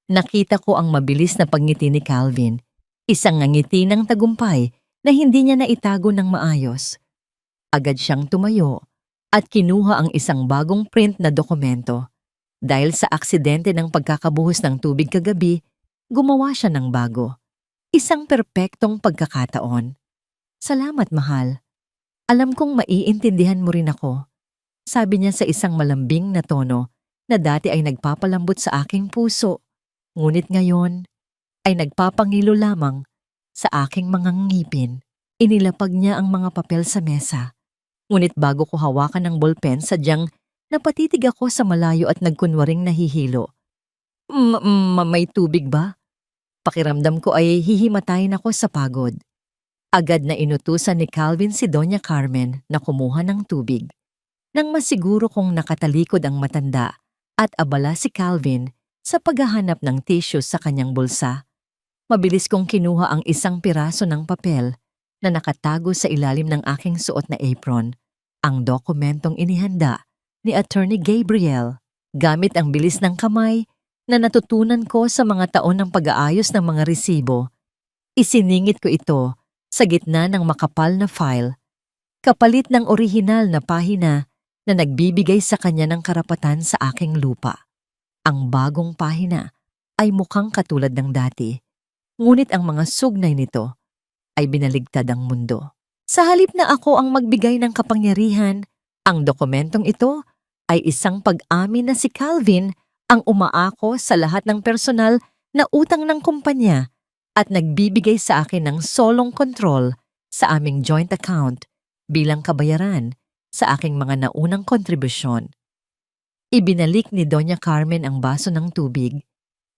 Nakita ko ang mabilis na pagngiti ni Calvin, isang ngiti ng tagumpay na hindi niya naitago ng maayos. Agad siyang tumayo at kinuha ang isang bagong print na dokumento. Dahil sa aksidente ng pagkakabuhos ng tubig kagabi, gumawa siya ng bago. Isang perpektong pagkakataon. Salamat, mahal. Alam kong maiintindihan mo rin ako. Sabi niya sa isang malambing na tono na dati ay nagpapalambot sa aking puso. Ngunit ngayon ay nagpapangilo lamang sa aking mga ngipin. Inilapag niya ang mga papel sa mesa. Ngunit bago ko hawakan ng ballpen, sadyang napatitig ako sa malayo at nagkunwaring nahihilo. May tubig ba? Pakiramdam ko ay hihimatayin ako sa pagod. Agad na inutusan ni Calvin si Doña Carmen na kumuha ng tubig. Nang masiguro kong nakatalikod ang matanda at abala si Calvin sa paghahanap ng tissue sa kanyang bulsa, mabilis kong kinuha ang isang piraso ng papel na nakatago sa ilalim ng aking suot na apron, ang dokumentong inihanda ni Attorney Gabriel. Gamit ang bilis ng kamay na natutunan ko sa mga taon ng pag-aayos ng mga resibo, isiningit ko ito sa gitna ng makapal na file, kapalit ng orihinal na pahina na nagbibigay sa kanya ng karapatan sa aking lupa. Ang bagong pahina ay mukhang katulad ng dati, ngunit ang mga sugnay nito ay binaligtad ang mundo. Sa halip na ako ang magbigay ng kapangyarihan, ang dokumentong ito ay isang pag-amin na si Calvin ang umaako sa lahat ng personal na utang ng kumpanya at nagbibigay sa akin ng solong kontrol sa aming joint account bilang kabayaran sa aking mga naunang kontribusyon. Ibinalik ni Doña Carmen ang baso ng tubig.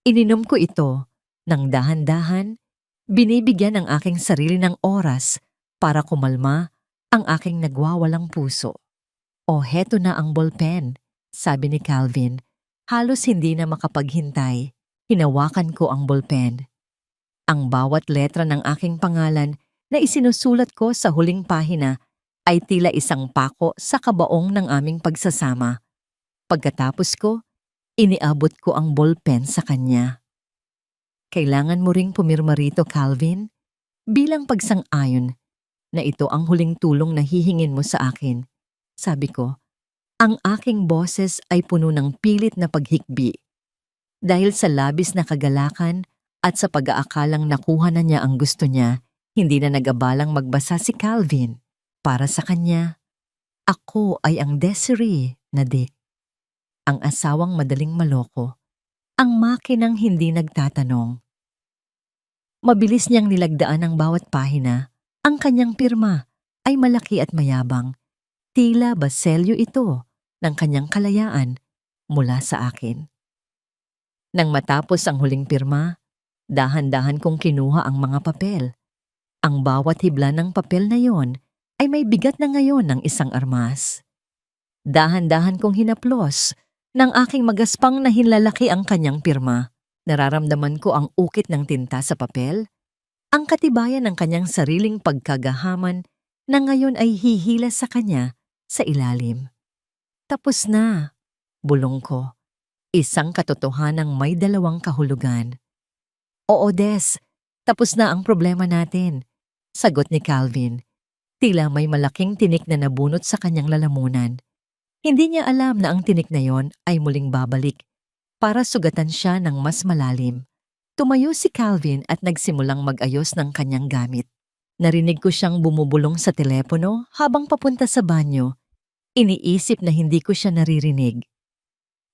Ininom ko ito nang dahan-dahan, binibigyan ang aking sarili ng oras para kumalma ang aking nagwawalang puso. O heto na ang ballpen, sabi ni Calvin. Halos hindi na makapaghintay. Hinawakan ko ang ballpen. Ang bawat letra ng aking pangalan na isinusulat ko sa huling pahina ay tila isang pako sa kabaong ng aming pagsasama. Pagkatapos ko, iniabot ko ang ballpen sa kanya. Kailangan mo ring pumirma rito, Calvin, bilang pagsang-ayon na ito ang huling tulong na hihingin mo sa akin. Sabi ko, ang aking boses ay puno ng pilit na paghikbi. Dahil sa labis na kagalakan at sa pag-aakalang nakuha na niya ang gusto niya, hindi na nag-abalang magbasa si Calvin. Para sa kanya, ako ay ang Desiree na Dick. Ang asawang madaling maloko. Ang makinang hindi nagtatanong. Mabilis niyang nilagdaan ang bawat pahina. Ang kanyang pirma ay malaki at mayabang. Tila baselyo ito ng kanyang kalayaan mula sa akin. Nang matapos ang huling pirma, dahan-dahan kong kinuha ang mga papel. Ang bawat hibla ng papel na yon ay may bigat na ngayon ng isang armas. Dahan-dahan kong hinaplos ng aking magaspang na hinlalaki ang kanyang pirma. Nararamdaman ko ang ukit ng tinta sa papel, ang katibayan ng kanyang sariling pagkagahaman na ngayon ay hihila sa kanya sa ilalim. Tapos na, bulong ko. Isang katotohanang may dalawang kahulugan. Oo, Des, tapos na ang problema natin, sagot ni Calvin. Tila may malaking tinik na nabunot sa kanyang lalamunan. Hindi niya alam na ang tinik na yon ay muling babalik para sugatan siya ng mas malalim. Tumayo si Calvin at nagsimulang mag-ayos ng kanyang gamit. Narinig ko siyang bumubulong sa telepono habang papunta sa banyo. Iniisip na hindi ko siya naririnig.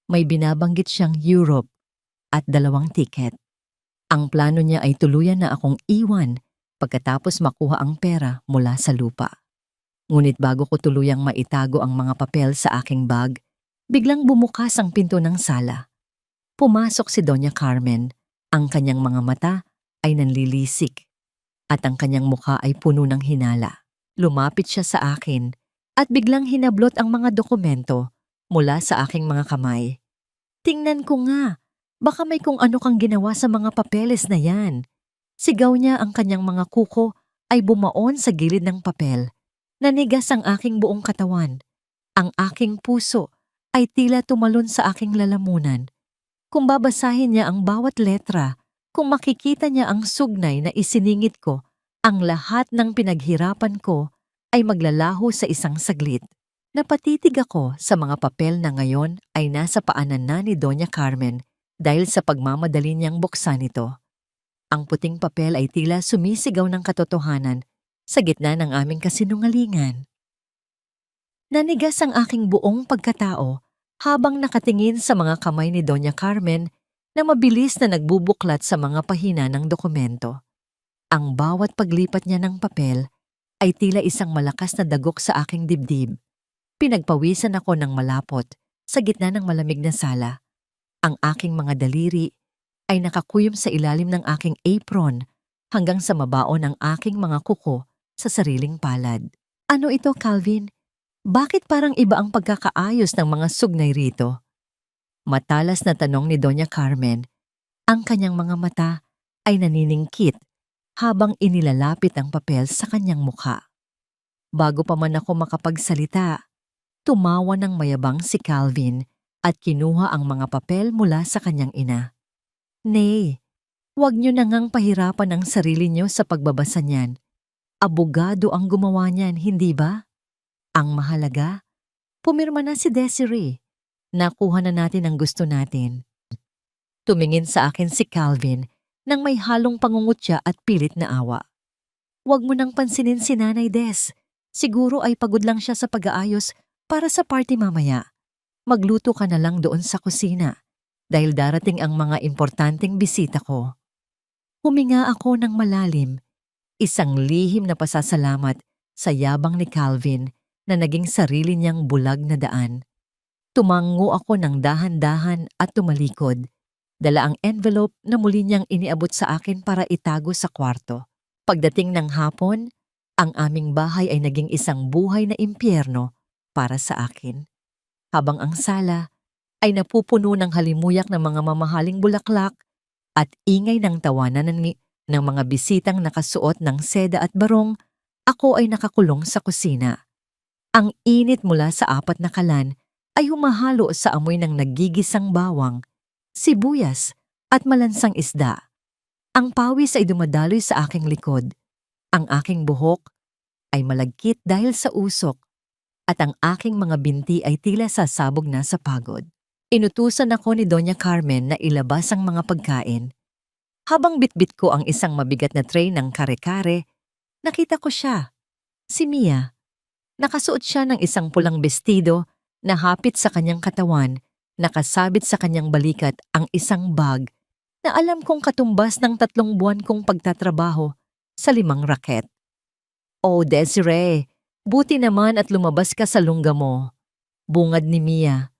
May binabanggit siyang Europe at 2 tiket. Ang plano niya ay tuluyan na akong iwan pagkatapos makuha ang pera mula sa lupa. Ngunit bago ko tuluyang maitago ang mga papel sa aking bag, biglang bumukas ang pinto ng sala. Pumasok si Doña Carmen. Ang kanyang mga mata ay nanlilisik at ang kanyang mukha ay puno ng hinala. Lumapit siya sa akin at biglang hinablot ang mga dokumento mula sa aking mga kamay. Tingnan ko nga, baka may kung ano kang ginawa sa mga papeles na yan. Sigaw niya, ang kanyang mga kuko ay bumaon sa gilid ng papel. Nanigas ang aking buong katawan. Ang aking puso ay tila tumalon sa aking lalamunan. Kung babasahin niya ang bawat letra, kung makikita niya ang sugnay na isiningit ko, ang lahat ng pinaghirapan ko ay maglalaho sa isang saglit. Napatitig ako sa mga papel na ngayon ay nasa paanan na ni Doña Carmen dahil sa pagmamadali niyang buksan ito. Ang puting papel ay tila sumisigaw ng katotohanan sa gitna ng aming kasinungalingan. Nanigas ang aking buong pagkatao habang nakatingin sa mga kamay ni Doña Carmen na mabilis na nagbubuklat sa mga pahina ng dokumento. Ang bawat paglipat niya ng papel ay tila isang malakas na dagok sa aking dibdib. Pinagpawisan ako ng malapot sa gitna ng malamig na sala. Ang aking mga daliri ay nakakuyom sa ilalim ng aking apron hanggang sa mabaon ang aking mga kuko sa sariling palad. Ano ito, Calvin? Bakit parang iba ang pagkakaayos ng mga sugnay rito? Matalas na tanong ni Doña Carmen. Ang kanyang mga mata ay naniningkit habang inilalapit ang papel sa kanyang mukha. Bago pa man ako makapagsalita, tumawa ng mayabang si Calvin at kinuha ang mga papel mula sa kanyang ina. Nay, huwag niyo na ngang pahirapan ang sarili niyo sa pagbabasa niyan. Abogado ang gumawa niyan, hindi ba? Ang mahalaga, pumirma na si Desiree. Nakuha na natin ang gusto natin. Tumingin sa akin si Calvin nang may halong pangungutya at pilit na awa. Huwag mo nang pansinin si Nanay Des. Siguro ay pagod lang siya sa pag-aayos para sa party mamaya. Magluto ka na lang doon sa kusina dahil darating ang mga importanteng bisita ko. Huminga ako ng malalim, isang lihim na pasasalamat sa yabang ni Calvin na naging sarili niyang bulag na daan. Tumango ako ng dahan-dahan at tumalikod. Dala ang envelope na muli niyang iniabot sa akin para itago sa kwarto. Pagdating ng hapon, ang aming bahay ay naging isang buhay na impyerno para sa akin. Habang ang sala ay napupuno ng halimuyak ng mga mamahaling bulaklak at ingay ng tawanan ng mga bisitang nakasuot ng seda at barong, ako ay nakakulong sa kusina. Ang init mula sa 4 na kalan ay humahalo sa amoy ng nagigisang bawang, sibuyas at malansang isda. Ang pawis ay dumadaloy sa aking likod. Ang aking buhok ay malagkit dahil sa usok at ang aking mga binti ay tila sasabog na sa pagod. Inutusan ako ni Doña Carmen na ilabas ang mga pagkain. Habang bitbit ko ang isang mabigat na tray ng kare-kare, nakita ko siya, si Mia. Nakasuot siya ng isang pulang bestido na hapit sa kanyang katawan, nakasabit sa kanyang balikat ang isang bag na alam kong katumbas ng 3 buwan kong pagtatrabaho sa 5 raket. Oh, Desiree, buti naman at lumabas ka sa lungga mo. Bungad ni Mia.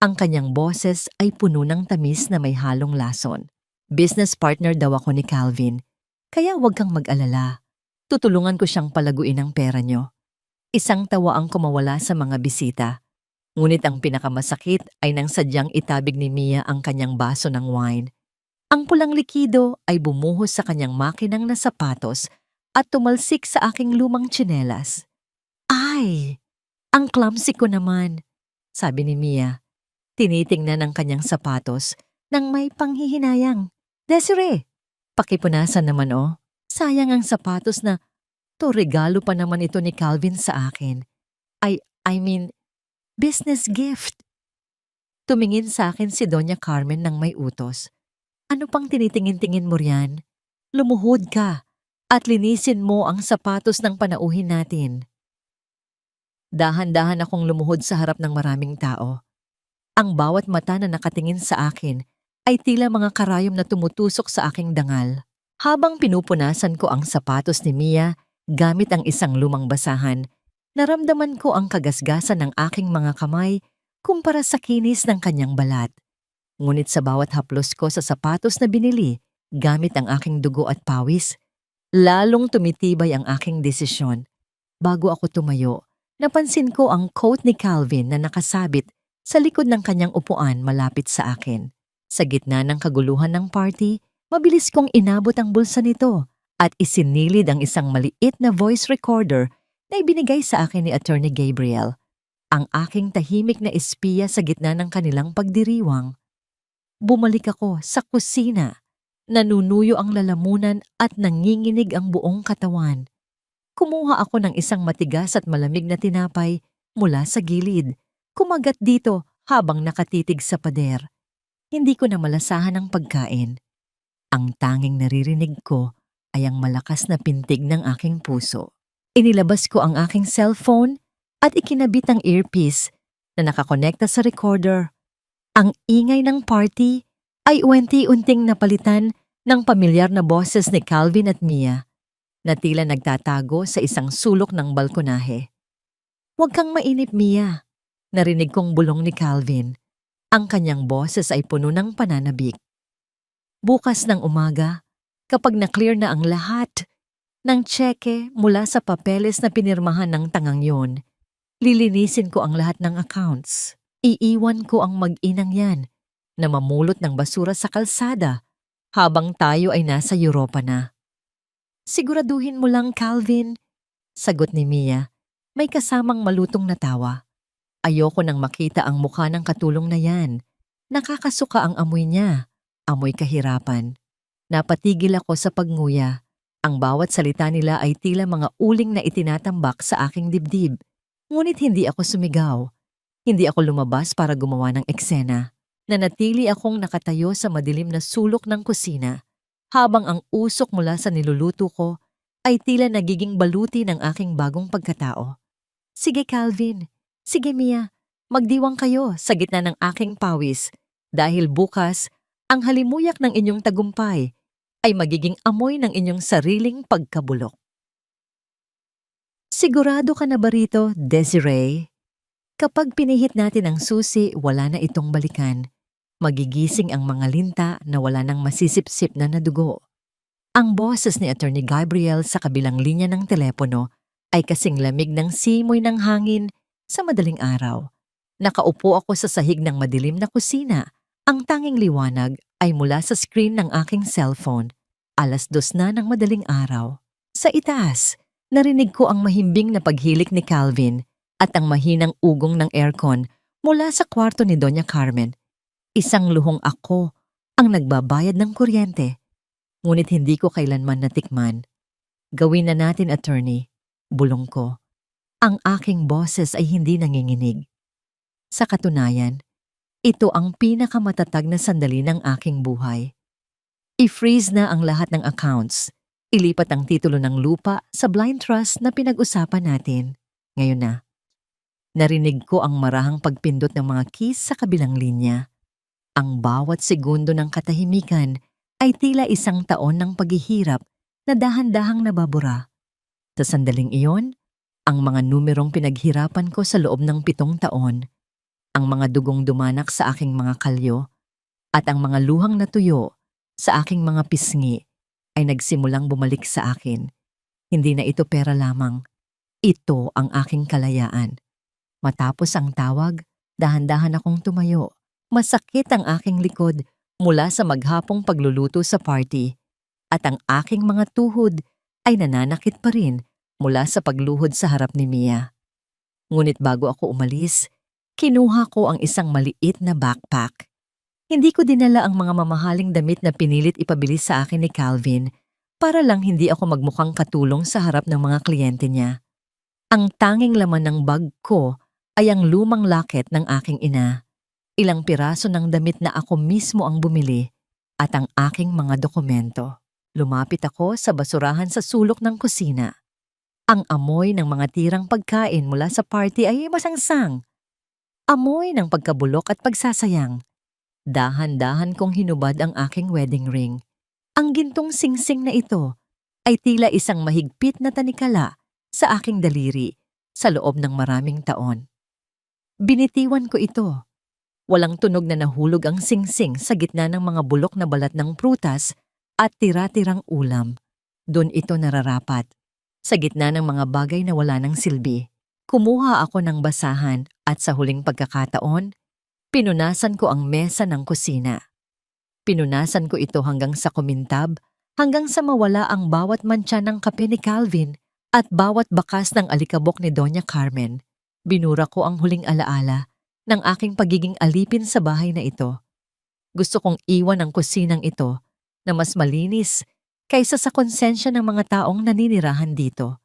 Ang kanyang boses ay puno ng tamis na may halong lason. Business partner daw ako ni Calvin, kaya huwag kang mag-alala. Tutulungan ko siyang palaguin ang pera niyo. Isang tawa ang kumawala sa mga bisita. Ngunit ang pinakamasakit ay nang sadyang itabig ni Mia ang kanyang baso ng wine. Ang pulang likido ay bumuhos sa kanyang makinang na sapatos at tumalsik sa aking lumang tsinelas. Ay, ang clumsy ko naman, sabi ni Mia. Tinitingnan ang kanyang sapatos nang may panghihinayang. Desiree, pakipunasan naman oh. Sayang ang sapatos na to, regalo pa naman ito ni Calvin sa akin. I mean, business gift. Tumingin sa akin si Doña Carmen nang may utos. Ano pang tinitingin-tingin mo riyan? Lumuhod ka at linisin mo ang sapatos ng panauhin natin. Dahan-dahan akong lumuhod sa harap ng maraming tao. Ang bawat mata na nakatingin sa akin ay tila mga karayom na tumutusok sa aking dangal. Habang pinupunasan ko ang sapatos ni Mia gamit ang isang lumang basahan, naramdaman ko ang kagasgasan ng aking mga kamay kumpara sa kinis ng kanyang balat. Ngunit sa bawat haplos ko sa sapatos na binili gamit ang aking dugo at pawis, lalong tumitibay ang aking desisyon. Bago ako tumayo, napansin ko ang coat ni Calvin na nakasabit sa likod ng kanyang upuan malapit sa akin. Sa gitna ng kaguluhan ng party, mabilis kong inabot ang bulsa nito at isinilid ang isang maliit na voice recorder na ibinigay sa akin ni Attorney Gabriel, ang aking tahimik na espiya sa gitna ng kanilang pagdiriwang. Bumalik ako sa kusina. Nanunuyo ang lalamunan at nanginginig ang buong katawan. Kumuha ako ng isang matigas at malamig na tinapay mula sa gilid. Kumagat dito habang nakatitig sa pader. Hindi ko na malasahan ang pagkain. Ang tanging naririnig ko ay ang malakas na pintig ng aking puso. Inilabas ko ang aking cellphone at ikinabit ang earpiece na nakakonekta sa recorder. Ang ingay ng party ay unti-unting napalitan ng pamilyar na boses ni Calvin at Mia na tila nagtatago sa isang sulok ng balkonahe. "Huwag kang mainip, Mia," narinig kong bulong ni Calvin. Ang kanyang boses ay puno ng pananabik. Bukas ng umaga, kapag na-clear na ang lahat ng tseke mula sa papeles na pinirmahan ng tangang yon, lilinisin ko ang lahat ng accounts. Iiwan ko ang mag-inang yan na mamulot ng basura sa kalsada habang tayo ay nasa Europa na. "Siguraduhin mo lang, Calvin," sagot ni Mia, may kasamang malutong na tawa. Ayoko nang makita ang mukha ng katulong na yan. Nakakasuka ang amoy niya, amoy kahirapan. Napatigil ako sa pagnguya. Ang bawat salita nila ay tila mga uling na itinatambak sa aking dibdib. Ngunit hindi ako sumigaw. Hindi ako lumabas para gumawa ng eksena. Nanatili akong nakatayo sa madilim na sulok ng kusina, habang ang usok mula sa niluluto ko ay tila nagiging baluti ng aking bagong pagkatao. "Sige, Calvin. Sige, Mia. Magdiwang kayo sa gitna ng aking pawis dahil bukas ang halimuyak ng inyong tagumpay ay magiging amoy ng inyong sariling pagkabulok." Sigurado ka na ba rito, Desiree? Kapag pinihit natin ang susi, wala na itong balikan. Magigising ang mga linta na wala nang masisipsip na nadugo. Ang boses ni Attorney Gabriel sa kabilang linya ng telepono ay kasing lamig ng simoy ng hangin sa madaling araw. Nakaupo ako sa sahig ng madilim na kusina. Ang tanging liwanag ay mula sa screen ng aking cellphone. 2:00 na ng madaling araw. Sa itaas, narinig ko ang mahimbing na paghilik ni Calvin at ang mahinang ugong ng aircon mula sa kwarto ni Doña Carmen. Isang luhong ako ang nagbabayad ng kuryente. Ngunit hindi ko kailanman natikman. "Gawin na natin, attorney," bulong ko. Ang aking boses ay hindi nanginginig. Sa katunayan, ito ang pinakamatatag na sandali ng aking buhay. I-freeze na ang lahat ng accounts. Ilipat ang titulo ng lupa sa blind trust na pinag-usapan natin. Ngayon na. Narinig ko ang marahang pagpindot ng mga keys sa kabilang linya. Ang bawat segundo ng katahimikan ay tila isang taon ng paghihirap na dahan-dahang nababura. Sa sandaling iyon, ang mga numerong pinaghirapan ko sa loob ng 7 taon, ang mga dugong dumanak sa aking mga kalyo, at ang mga luhang natuyo sa aking mga pisngi ay nagsimulang bumalik sa akin. Hindi na ito pera lamang. Ito ang aking kalayaan. Matapos ang tawag, dahan-dahan akong tumayo. Masakit ang aking likod mula sa maghapong pagluluto sa party, at ang aking mga tuhod ay nananakit pa rin mula sa pagluhod sa harap ni Mia. Ngunit bago ako umalis, kinuha ko ang isang maliit na backpack. Hindi ko dinala ang mga mamahaling damit na pinilit ipabili sa akin ni Calvin para lang hindi ako magmukhang katulong sa harap ng mga kliyente niya. Ang tanging laman ng bag ko ay ang lumang locket ng aking ina, ilang piraso ng damit na ako mismo ang bumili, at ang aking mga dokumento. Lumapit ako sa basurahan sa sulok ng kusina. Ang amoy ng mga tirang pagkain mula sa party ay masangsang. Amoy ng pagkabulok at pagsasayang. Dahan-dahan kong hinubad ang aking wedding ring. Ang gintong singsing na ito ay tila isang mahigpit na tanikala sa aking daliri sa loob ng maraming taon. Binitiwan ko ito. Walang tunog na nahulog ang singsing sa gitna ng mga bulok na balat ng prutas at tira-tirang ulam. Doon ito nararapat. Sa gitna ng mga bagay na wala ng silbi. Kumuha ako ng basahan at sa huling pagkakataon, pinunasan ko ang mesa ng kusina. Pinunasan ko ito hanggang sa kumintab, hanggang sa mawala ang bawat mantsa ng kape ni Calvin at bawat bakas ng alikabok ni Doña Carmen. Binura ko ang huling alaala ng aking pagiging alipin sa bahay na ito. Gusto kong iwan ang kusinang ito na mas malinis kaysa sa konsensya ng mga taong naninirahan dito.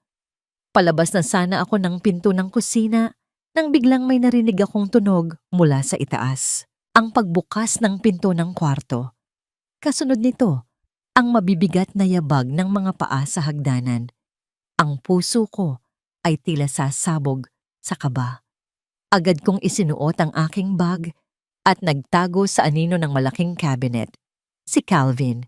Palabas na sana ako ng pinto ng kusina nang biglang may narinig akong tunog mula sa itaas. Ang pagbukas ng pinto ng kwarto. Kasunod nito, ang mabibigat na yabag ng mga paa sa hagdanan. Ang puso ko ay tila sasabog sa kaba. Agad kong isinuot ang aking bag at nagtago sa anino ng malaking cabinet. Si Calvin.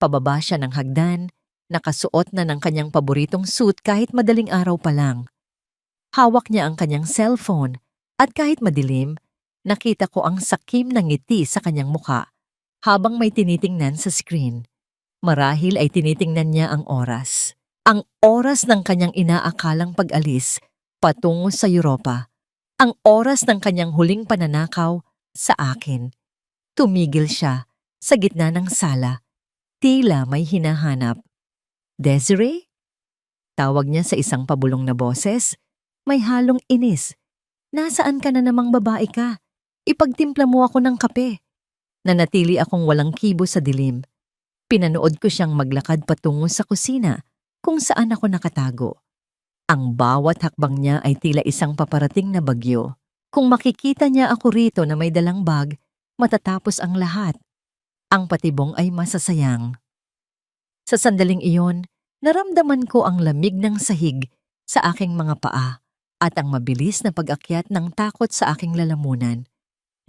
Pababa siya ng hagdan, nakasuot na ng kanyang paboritong suit kahit madaling araw pa lang. Hawak niya ang kanyang cellphone at kahit madilim, nakita ko ang sakim ng ngiti sa kanyang muka habang may tinitingnan sa screen. Marahil ay tinitingnan niya ang oras. Ang oras ng kanyang inaakalang pag-alis patungo sa Europa. Ang oras ng kanyang huling pananakaw sa akin. Tumigil siya sa gitna ng sala. Tila may hinahanap. Desiree? Tawag niya sa isang pabulong na boses. May halong inis. Nasaan ka na namang babae ka? Ipagtimpla mo ako ng kape. Nanatili akong walang kibo sa dilim. Pinanood ko siyang maglakad patungo sa kusina kung saan ako nakatago. Ang bawat hakbang niya ay tila isang paparating na bagyo. Kung makikita niya ako rito na may dalang bag, matatapos ang lahat. Ang patibong ay masasayang. Sa sandaling iyon, naramdaman ko ang lamig ng sahig sa aking mga paa at ang mabilis na pag-akyat ng takot sa aking lalamunan.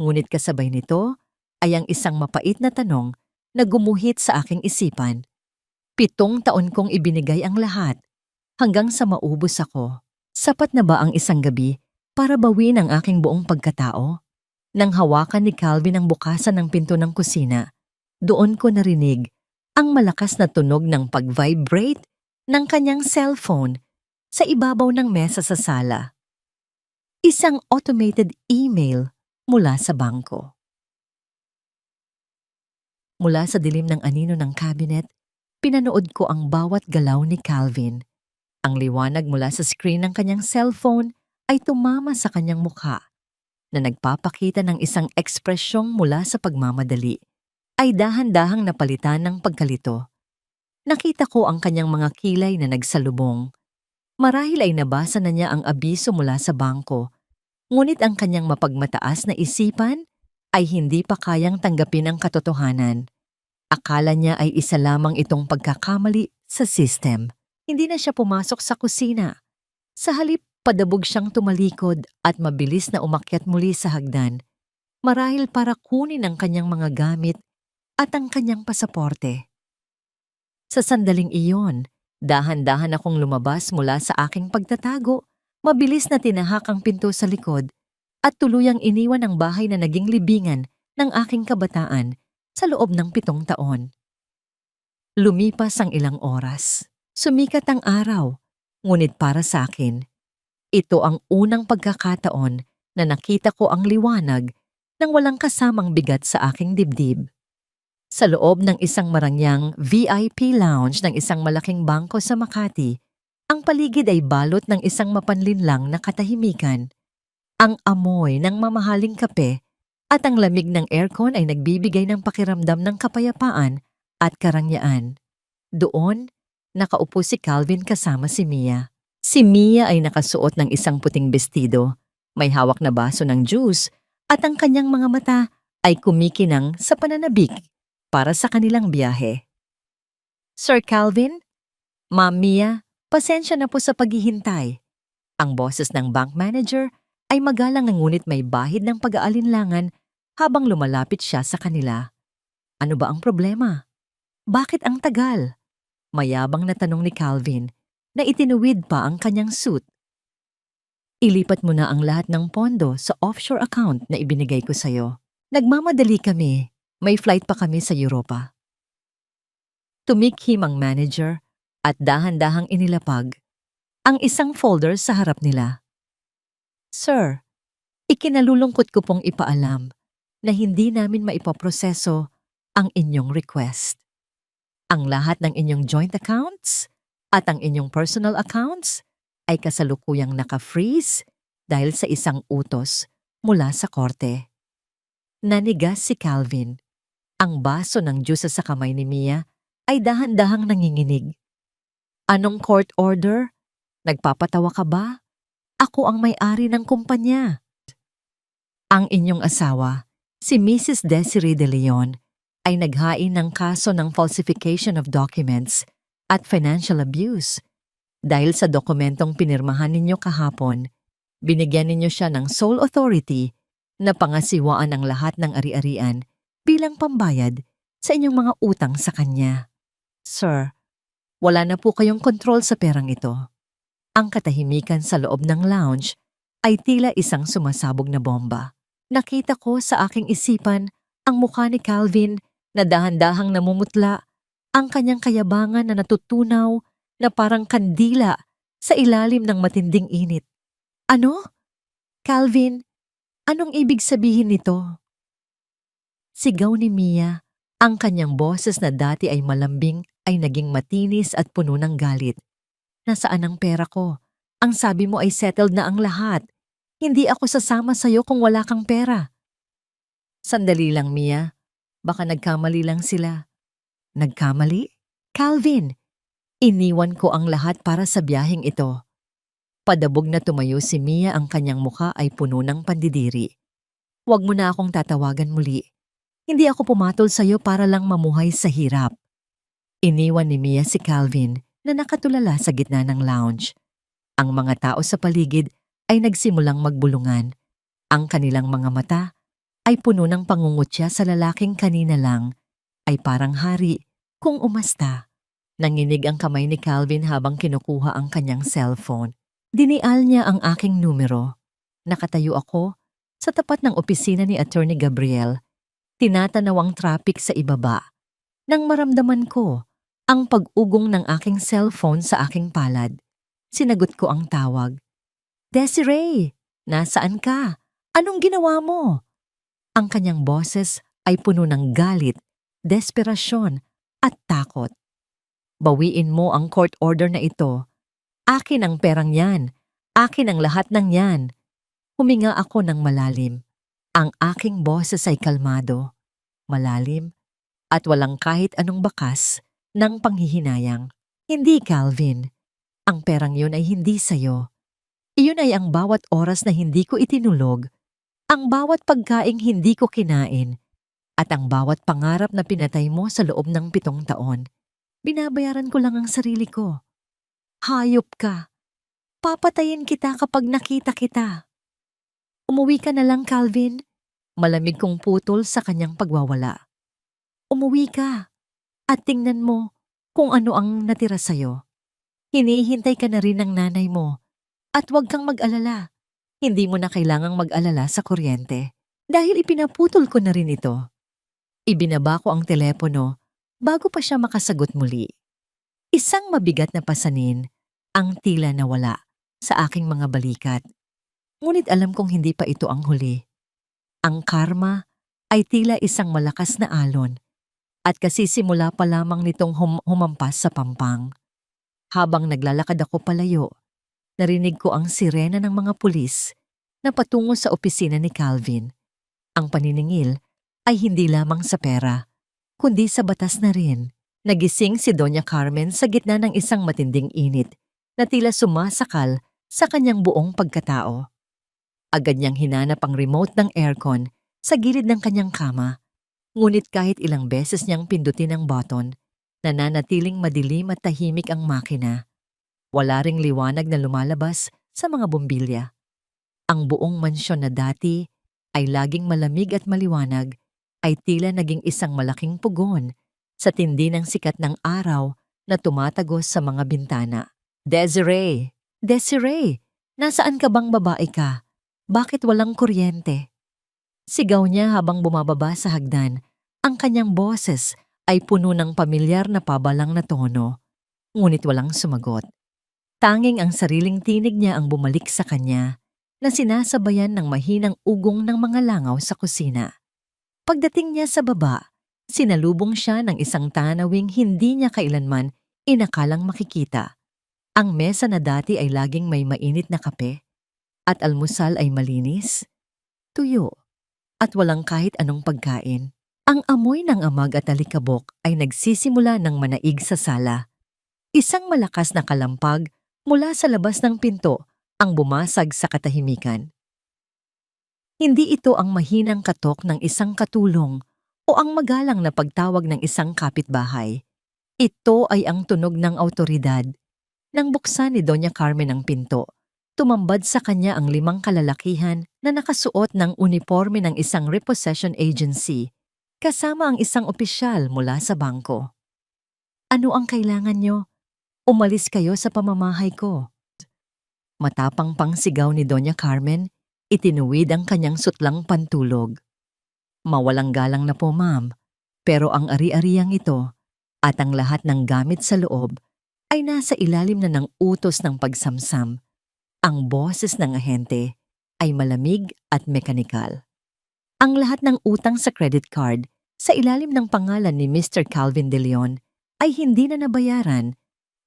Ngunit kasabay nito ay ang isang mapait na tanong na gumuhit sa aking isipan. 7 taon kong ibinigay ang lahat hanggang sa maubos ako. Sapat na ba ang isang gabi para bawin ang aking buong pagkatao? Nang hawakan ni Calvin ang bukasan ng pinto ng kusina, doon ko narinig ang malakas na tunog ng pag-vibrate ng kanyang cellphone sa ibabaw ng mesa sa sala. Isang automated email mula sa bangko. Mula sa dilim ng anino ng cabinet, pinanood ko ang bawat galaw ni Calvin. Ang liwanag mula sa screen ng kanyang cellphone ay tumama sa kanyang mukha na nagpapakita ng isang ekspresyong mula sa pagmamadali ay dahan-dahang napalitan ng pagkalito. Nakita ko ang kanyang mga kilay na nagsalubong. Marahil ay nabasa na niya ang abiso mula sa bangko, ngunit ang kanyang mapagmataas na isipan ay hindi pa kayang tanggapin ang katotohanan. Akala niya ay isa lamang itong pagkakamali sa system. Hindi na siya pumasok sa kusina. Sa halip, padabog siyang tumalikod at mabilis na umakyat muli sa hagdan. Marahil para kunin ang kanyang mga gamit at ang kanyang pasaporte. Sa sandaling iyon, dahan-dahan akong lumabas mula sa aking pagtatago, mabilis na tinahak ang pinto sa likod at tuluyang iniwan ang bahay na naging libingan ng aking kabataan sa loob ng 7 taon. Lumipas ang ilang oras. Sumikat ang araw, ngunit para sa akin, ito ang unang pagkakataon na nakita ko ang liwanag nang walang kasamang bigat sa aking dibdib. Sa loob ng isang marangyang VIP lounge ng isang malaking bangko sa Makati, ang paligid ay balot ng isang mapanlinlang na katahimikan. Ang amoy ng mamahaling kape at ang lamig ng aircon ay nagbibigay ng pakiramdam ng kapayapaan at karangyaan. Doon, nakaupo si Calvin kasama si Mia. Si Mia ay nakasuot ng isang puting bestido, may hawak na baso ng juice at ang kanyang mga mata ay kumikinang sa pananabik para sa kanilang biyahe. Sir Calvin, Ma'am Mia, pasensya na po sa paghihintay. Ang boses ng bank manager ay magalang ngunit may bahid ng pag-aalinlangan habang lumalapit siya sa kanila. Ano ba ang problema? Bakit ang tagal? Mayabang na tanong ni Calvin na itinuwid pa ang kanyang suit. Ilipat mo na ang lahat ng pondo sa offshore account na ibinigay ko sa'yo. Nagmamadali kami. May flight pa kami sa Europa. Tumikhim ang manager at dahan-dahang inilapag ang isang folder sa harap nila. Sir, ikinalulungkot ko pong ipaalam na hindi namin maipoproseso ang inyong request. Ang lahat ng inyong joint accounts at ang inyong personal accounts ay kasalukuyang naka-freeze dahil sa isang utos mula sa korte. Nanigas si Calvin. Ang baso ng juice sa kamay ni Mia ay dahan-dahang nanginginig. Anong court order? Nagpapatawa ka ba? Ako ang may-ari ng kumpanya. Ang inyong asawa, si Mrs. Desiree De Leon, ay naghain ng kaso ng falsification of documents at financial abuse. Dahil sa dokumentong pinirmahan ninyo kahapon, binigyan ninyo siya ng sole authority na pangasiwaan ang lahat ng ari-arian bilang pambayad sa inyong mga utang sa kanya. Sir, wala na po kayong kontrol sa perang ito. Ang katahimikan sa loob ng lounge ay tila isang sumasabog na bomba. Nakita ko sa aking isipan ang mukha ni Calvin na dahan-dahang namumutla, ang kanyang kayabangan na natutunaw na parang kandila sa ilalim ng matinding init. Ano? Calvin, anong ibig sabihin nito? Sigaw ni Mia, ang kanyang boses na dati ay malambing ay naging matinis at puno ng galit. Nasaan ang pera ko? Ang sabi mo ay settled na ang lahat. Hindi ako sasama sa'yo kung wala kang pera. Sandali lang, Mia. Baka nagkamali lang sila. Nagkamali? Calvin, iniwan ko ang lahat para sa biyaheng ito. Padabog na tumayo si Mia, ang kanyang mukha ay puno ng pandidiri. Huwag mo na akong tatawagan muli. Hindi ako pumatol sa'yo para lang mamuhay sa hirap. Iniwan ni Mia si Calvin na nakatulala sa gitna ng lounge. Ang mga tao sa paligid ay nagsimulang magbulungan. Ang kanilang mga mata ay puno ng pangungutya sa lalaking kanina lang ay parang hari kung umasta. Nanginig ang kamay ni Calvin habang kinukuha ang kanyang cellphone. Dinial niya ang aking numero. Nakatayo ako sa tapat ng opisina ni Attorney Gabriel. Tinatanaw ang traffic sa ibaba. Nang maramdaman ko ang pag-ugong ng aking cellphone sa aking palad, sinagot ko ang tawag. Desiree, nasaan ka? Anong ginawa mo? Ang kanyang boses ay puno ng galit, desperasyon at takot. Bawiin mo ang court order na ito. Akin ang perang yan. Akin ang lahat ng yan. Huminga ako ng malalim. Ang aking boses ay kalmado, malalim, at walang kahit anong bakas ng panghihinayang. Hindi, Calvin. Ang perang yun ay hindi sa'yo. Iyon ay ang bawat oras na hindi ko itinulog, ang bawat pagkaing hindi ko kinain, at ang bawat pangarap na pinatay mo sa loob ng 7 taon. Binabayaran ko lang ang sarili ko. Hayop ka. Papatayin kita kapag nakita kita. Umuwi ka na lang, Calvin. Malamig kong putol sa kanyang pagwawala. Umuwi ka at tingnan mo kung ano ang natira sa'yo. Hinihintay ka na rin ng nanay mo at huwag kang mag-alala. Hindi mo na kailangang mag-alala sa kuryente dahil ipinaputol ko na rin ito. Ibinaba ko ang telepono bago pa siya makasagot muli. Isang mabigat na pasanin ang tila nawala sa aking mga balikat. Ngunit alam kong hindi pa ito ang huli. Ang karma ay tila isang malakas na alon at kasisimula pa lamang nitong humampas sa pampang. Habang naglalakad ako palayo, narinig ko ang sirena ng mga pulis na patungo sa opisina ni Calvin. Ang paniningil ay hindi lamang sa pera, kundi sa batas na rin. Nagising si Doña Carmen sa gitna ng isang matinding init na tila sumasakal sa kanyang buong pagkatao. Agad niyang hinanap ang remote ng aircon sa gilid ng kanyang kama. Ngunit kahit ilang beses niyang pindutin ang button, nananatiling madilim at tahimik ang makina. Wala ring liwanag na lumalabas sa mga bombilya. Ang buong mansyon na dati ay laging malamig at maliwanag ay tila naging isang malaking pugon sa tindi ng sikat ng araw na tumatagos sa mga bintana. Desiree! Desiree! Nasaan ka bang babae ka? Bakit walang kuryente? Sigaw niya habang bumababa sa hagdan. Ang kanyang boses ay puno ng pamilyar na pabalang na tono, ngunit walang sumagot. Tanging ang sariling tinig niya ang bumalik sa kanya, na sinasabayan ng mahinang ugong ng mga langaw sa kusina. Pagdating niya sa baba, sinalubong siya ng isang tanawing hindi niya kailanman inakalang makikita. Ang mesa na dati ay laging may mainit na kape, at almusal ay malinis, tuyo, at walang kahit anong pagkain. Ang amoy ng amag at alikabok ay nagsisimula ng manaig sa sala. Isang malakas na kalampag mula sa labas ng pinto ang bumasag sa katahimikan. Hindi ito ang mahinang katok ng isang katulong o ang magalang na pagtawag ng isang kapitbahay. Ito ay ang tunog ng awtoridad. Nang buksan ni Doña Carmen ang pinto, tumambad sa kanya ang 5 kalalakihan na nakasuot ng uniforme ng isang repossession agency, kasama ang isang opisyal mula sa bangko. Ano ang kailangan nyo? Umalis kayo sa pamamahay ko. Matapang pang sigaw ni Doña Carmen, itinuwid ang kanyang sutlang pantulog. Mawalang galang na po, ma'am, pero ang ari-ariang ito at ang lahat ng gamit sa loob ay nasa ilalim na ng utos ng pagsamsam. Ang boses ng ahente ay malamig at mekanikal. Ang lahat ng utang sa credit card sa ilalim ng pangalan ni Mr. Calvin De Leon ay hindi na nabayaran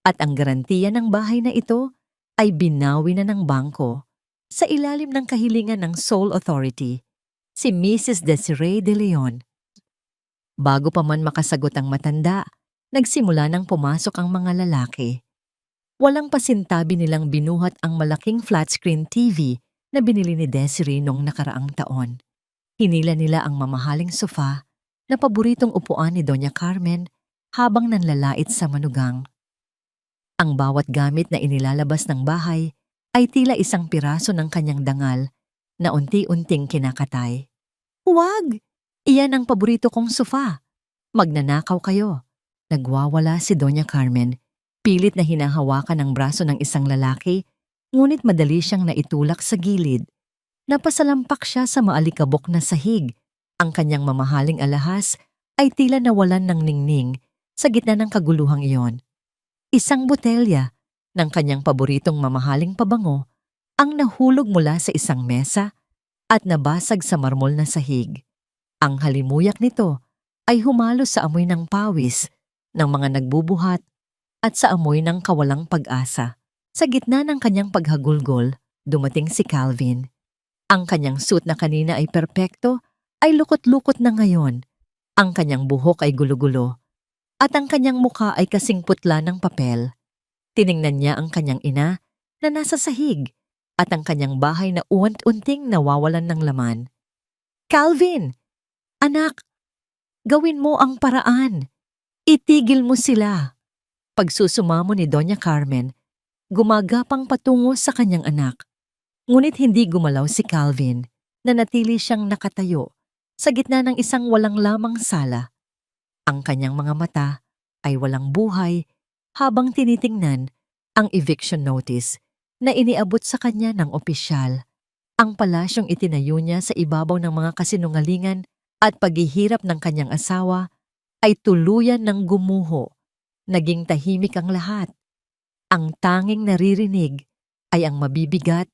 at ang garantiya ng bahay na ito ay binawi na ng bangko sa ilalim ng kahilingan ng sole authority, si Mrs. Desiree De Leon. Bago pa man makasagot ang matanda, nagsimula nang pumasok ang mga lalaki. Walang pasintabi nilang binuhat ang malaking flat-screen TV na binili ni Desiree noong nakaraang taon. Hinila nila ang mamahaling sofa na paboritong upuan ni Doña Carmen habang nanlalait sa manugang. Ang bawat gamit na inilalabas ng bahay ay tila isang piraso ng kanyang dangal na unti-unting kinakatay. Huwag! Iyan ang paborito kong sofa. Magnanakaw kayo. Nagwawala si Doña Carmen, pilit na hinahawakan ang braso ng isang lalaki, ngunit madali siyang naitulak sa gilid. Napasalampak siya sa maalikabok na sahig. Ang kanyang mamahaling alahas ay tila nawalan ng ningning sa gitna ng kaguluhang iyon. Isang botelya ng kanyang paboritong mamahaling pabango ang nahulog mula sa isang mesa at nabasag sa marmol na sahig. Ang halimuyak nito ay humalo sa amoy ng pawis ng mga nagbubuhat at sa amoy ng kawalang pag-asa. Sa gitna ng kanyang paghagulgol, dumating si Calvin. Ang kanyang suit na kanina ay perpekto ay lukot-lukot na ngayon. Ang kanyang buhok ay gulo-gulo at ang kanyang mukha ay kasing putla ng papel. Tiningnan niya ang kanyang ina na nasa sahig at ang kanyang bahay na uwant-unting nawawalan ng laman. Calvin! Anak! Gawin mo ang paraan! Itigil mo sila! Pagsusumamo ni Doña Carmen, gumagapang patungo sa kanyang anak. Ngunit hindi gumalaw si Calvin, na natili siyang nakatayo sa gitna ng isang walang lamang sala. Ang kanyang mga mata ay walang buhay habang tinitingnan ang eviction notice na iniabot sa kanya ng opisyal. Ang palasyong itinayo niya sa ibabaw ng mga kasinungalingan at paghihirap ng kanyang asawa ay tuluyan ng gumuho. Naging tahimik ang lahat. Ang tanging naririnig ay ang mabibigat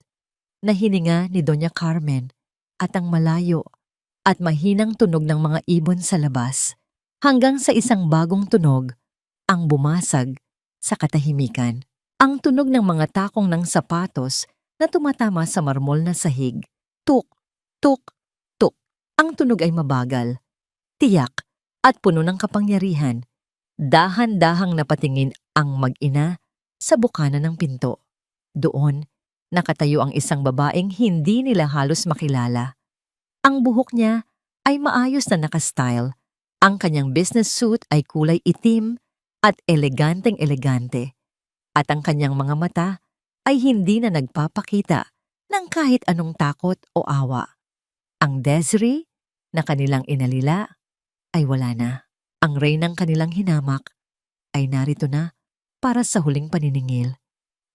na hininga ni Doña Carmen at ang malayo at mahinang tunog ng mga ibon sa labas, hanggang sa isang bagong tunog ang bumasag sa katahimikan. Ang tunog ng mga takong ng sapatos na tumatama sa marmol na sahig. Tuk, tuk, tuk. Ang tunog ay mabagal, tiyak at puno ng kapangyarihan. Dahan-dahang napatingin ang mag-ina sa bukana ng pinto. Doon, nakatayo ang isang babaeng hindi nila halos makilala. Ang buhok niya ay maayos na nakastyle. Ang kanyang business suit ay kulay itim at eleganteng-elegante. At ang kanyang mga mata ay hindi na nagpapakita ng kahit anong takot o awa. Ang Desiree na kanilang inalila ay wala na. Ang reynang kanilang hinamak ay narito na para sa huling paniningil.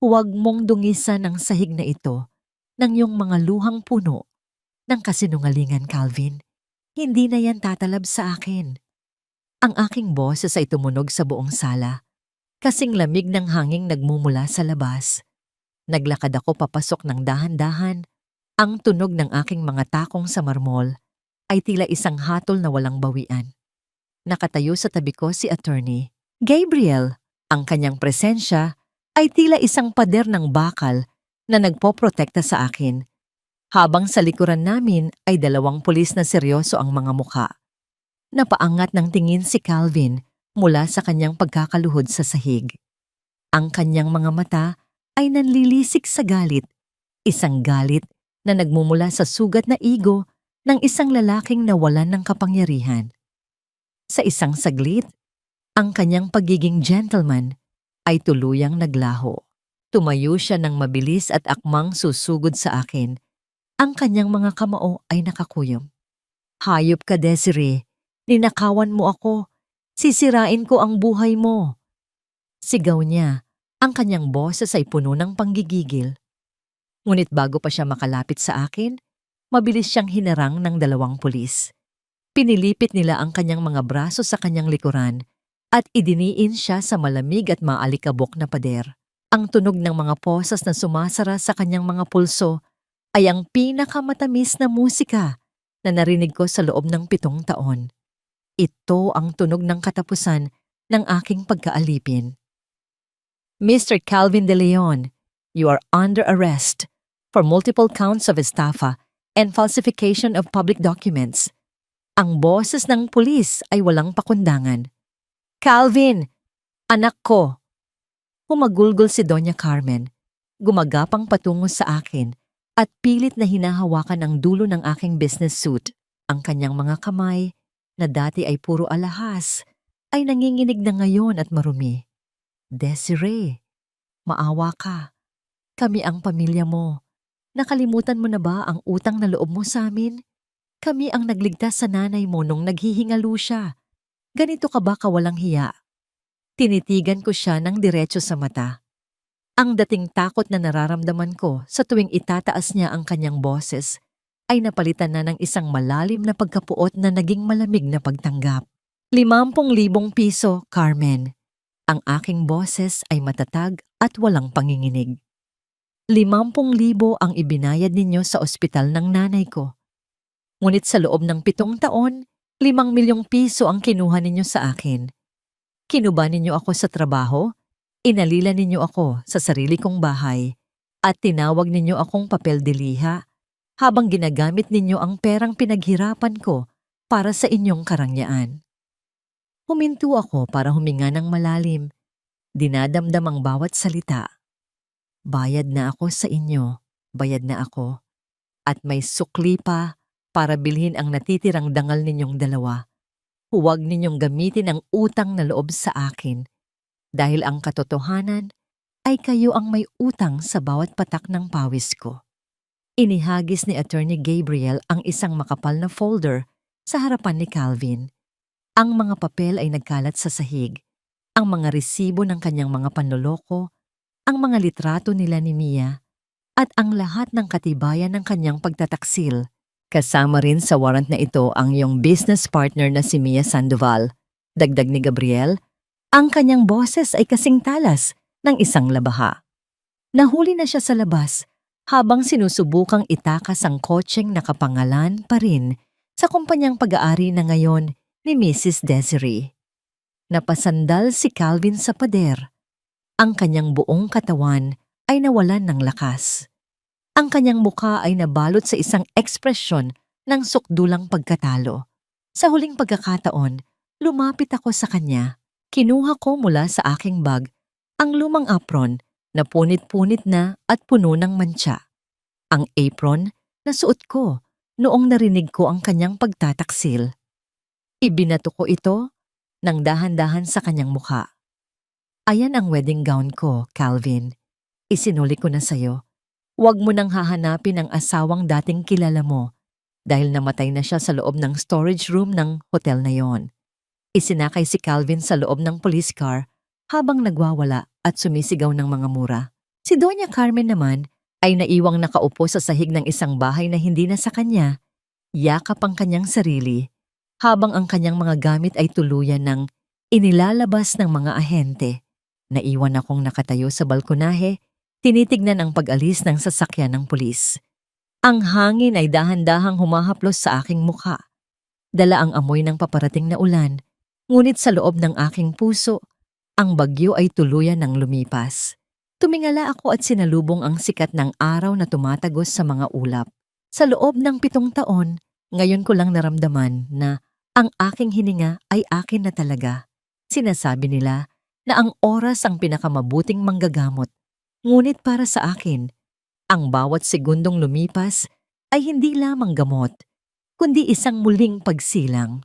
Huwag mong dungisan ang sahig na ito ng iyong mga luhang puno ng kasinungalingan, Calvin. Hindi na yan tatalab sa akin. Ang aking boses ay tumunog sa buong sala. Kasing lamig ng hanging nagmumula sa labas. Naglakad ako papasok ng dahan-dahan. Ang tunog ng aking mga takong sa marmol ay tila isang hatol na walang bawian. Nakatayo sa tabi ko si Attorney Gabriel. Ang kanyang presensya ay tila isang pader ng bakal na nagpoprotekta sa akin. Habang sa likuran namin ay 2 pulis na seryoso ang mga mukha. Napaangat ng tingin si Calvin mula sa kanyang pagkakaluhod sa sahig. Ang kanyang mga mata ay nanlilisik sa galit, isang galit na nagmumula sa sugat na ego ng isang lalaking nawalan ng kapangyarihan. Sa isang saglit, ang kanyang pagiging gentleman ay tuluyang naglaho. Tumayo siya ng mabilis at akmang susugod sa akin. Ang kanyang mga kamao ay nakakuyom. Hayop ka, Desiree. Ninakawan mo ako. Sisirain ko ang buhay mo. Sigaw niya. Ang kanyang boses ay puno ng panggigigil. Ngunit bago pa siya makalapit sa akin, mabilis siyang hinarang ng 2 pulis. Pinilipit nila ang kanyang mga braso sa kanyang likuran at idiniin siya sa malamig at maalikabok na pader. Ang tunog ng mga posas na sumasara sa kanyang mga pulso ay ang pinakamatamis na musika na narinig ko sa loob ng 7 taon. Ito ang tunog ng katapusan ng aking pagkaalipin. Mr. Calvin De Leon, you are under arrest for multiple counts of estafa and falsification of public documents. Ang boses ng pulis ay walang pakundangan. Calvin, anak ko! Humagulgol si Doña Carmen, gumagapang patungo sa akin at pilit na hinahawakan ang dulo ng aking business suit. Ang kanyang mga kamay, na dati ay puro alahas, ay nanginginig na ngayon at marumi. Desiree, maawa ka. Kami ang pamilya mo. Nakalimutan mo na ba ang utang na loob mo sa amin? Kami ang nagligtas sa nanay mo nung naghihingalo siya. Ganito ka ba kawalang hiya? Tinitigan ko siya ng diretso sa mata. Ang dating takot na nararamdaman ko sa tuwing itataas niya ang kanyang boses ay napalitan na ng isang malalim na pagkapuot na naging malamig na pagtanggap. 50,000 piso, Carmen. Ang aking boses ay matatag at walang panginginig. 50,000 ang ibinayad ninyo sa ospital ng nanay ko. Ngunit sa loob ng 7 taon, 5 milyong piso ang kinuha ninyo sa akin. Kinuba ninyo ako sa trabaho, inalila ninyo ako sa sarili kong bahay, at tinawag ninyo akong papel de liha habang ginagamit ninyo ang perang pinaghirapan ko para sa inyong karangyaan. Huminto ako para huminga ng malalim. Dinadamdam ang bawat salita. Bayad na ako sa inyo, bayad na ako, at may sukli pa para bilhin ang natitirang dangal ninyong 2. Huwag ninyong gamitin ang utang na loob sa akin dahil ang katotohanan ay kayo ang may utang sa bawat patak ng pawis ko. Inihagis ni Attorney Gabriel ang isang makapal na folder sa harapan ni Calvin. Ang mga papel ay nagkalat sa sahig, ang mga resibo ng kanyang mga panloloko, ang mga litrato nila ni Mia, at ang lahat ng katibayan ng kanyang pagtataksil. Kasama rin sa warrant na ito ang iyong business partner na si Mia Sandoval. Dagdag ni Gabriel, ang kanyang boses ay kasing talas ng isang labaha. Nahuli na siya sa labas habang sinusubukang itakas ang kotseng nakapangalan pa rin sa kumpanyang pag-aari na ngayon ni Mrs. Desiree. Napasandal si Calvin sa pader. Ang kanyang buong katawan ay nawalan ng lakas. Ang kanyang mukha ay nabalot sa isang ekspresyon ng sukdulang pagkatalo. Sa huling pagkakataon, lumapit ako sa kanya. Kinuha ko mula sa aking bag ang lumang apron na punit-punit na at puno ng mantsa. Ang apron na suot ko noong narinig ko ang kanyang pagtataksil. Ibinato ko ito ng dahan-dahan sa kanyang mukha. Ayan ang wedding gown ko, Calvin. Isinuli ko na sa'yo. Huwag mo nang hahanapin ang asawang dating kilala mo dahil namatay na siya sa loob ng storage room ng hotel na yon. Isinakay si Calvin sa loob ng police car habang nagwawala at sumisigaw ng mga mura. Si Doña Carmen naman ay naiwang nakaupo sa sahig ng isang bahay na hindi na sa kanya, yakap ang kanyang sarili, habang ang kanyang mga gamit ay tuluyan ng inilalabas ng mga ahente. Naiwan akong nakatayo sa balkonahe, tinitignan ang pag-alis ng sasakyan ng pulis. Ang hangin ay dahan-dahang humahaplos sa aking mukha. Dala ang amoy ng paparating na ulan, ngunit sa loob ng aking puso, ang bagyo ay tuluyan ng lumipas. Tumingala ako at sinalubong ang sikat ng araw na tumatagos sa mga ulap. Sa loob ng 7 taon, ngayon ko lang naramdaman na ang aking hininga ay akin na talaga. Sinasabi nila na ang oras ang pinakamabuting manggagamot. Ngunit para sa akin, ang bawat segundong lumipas ay hindi lamang gamot, kundi isang muling pagsilang.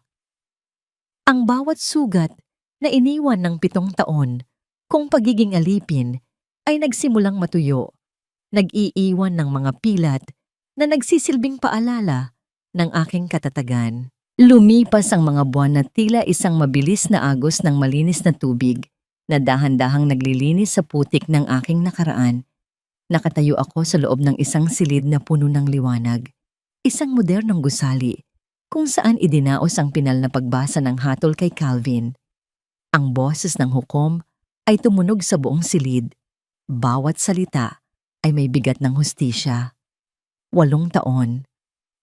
Ang bawat sugat na iniwan ng 7 taon kung pagiging alipin ay nagsimulang matuyo, nag-iiwan ng mga pilat na nagsisilbing paalala ng aking katatagan. Lumipas ang mga buwan na tila isang mabilis na agos ng malinis na tubig na dahan-dahang naglilinis sa putik ng aking nakaraan. Nakatayo ako sa loob ng isang silid na puno ng liwanag, isang modernong gusali kung saan idinaos ang pinal na pagbasa ng hatol kay Calvin. Ang boses ng hukom ay tumunog sa buong silid. Bawat salita ay may bigat ng hustisya. 8 taon.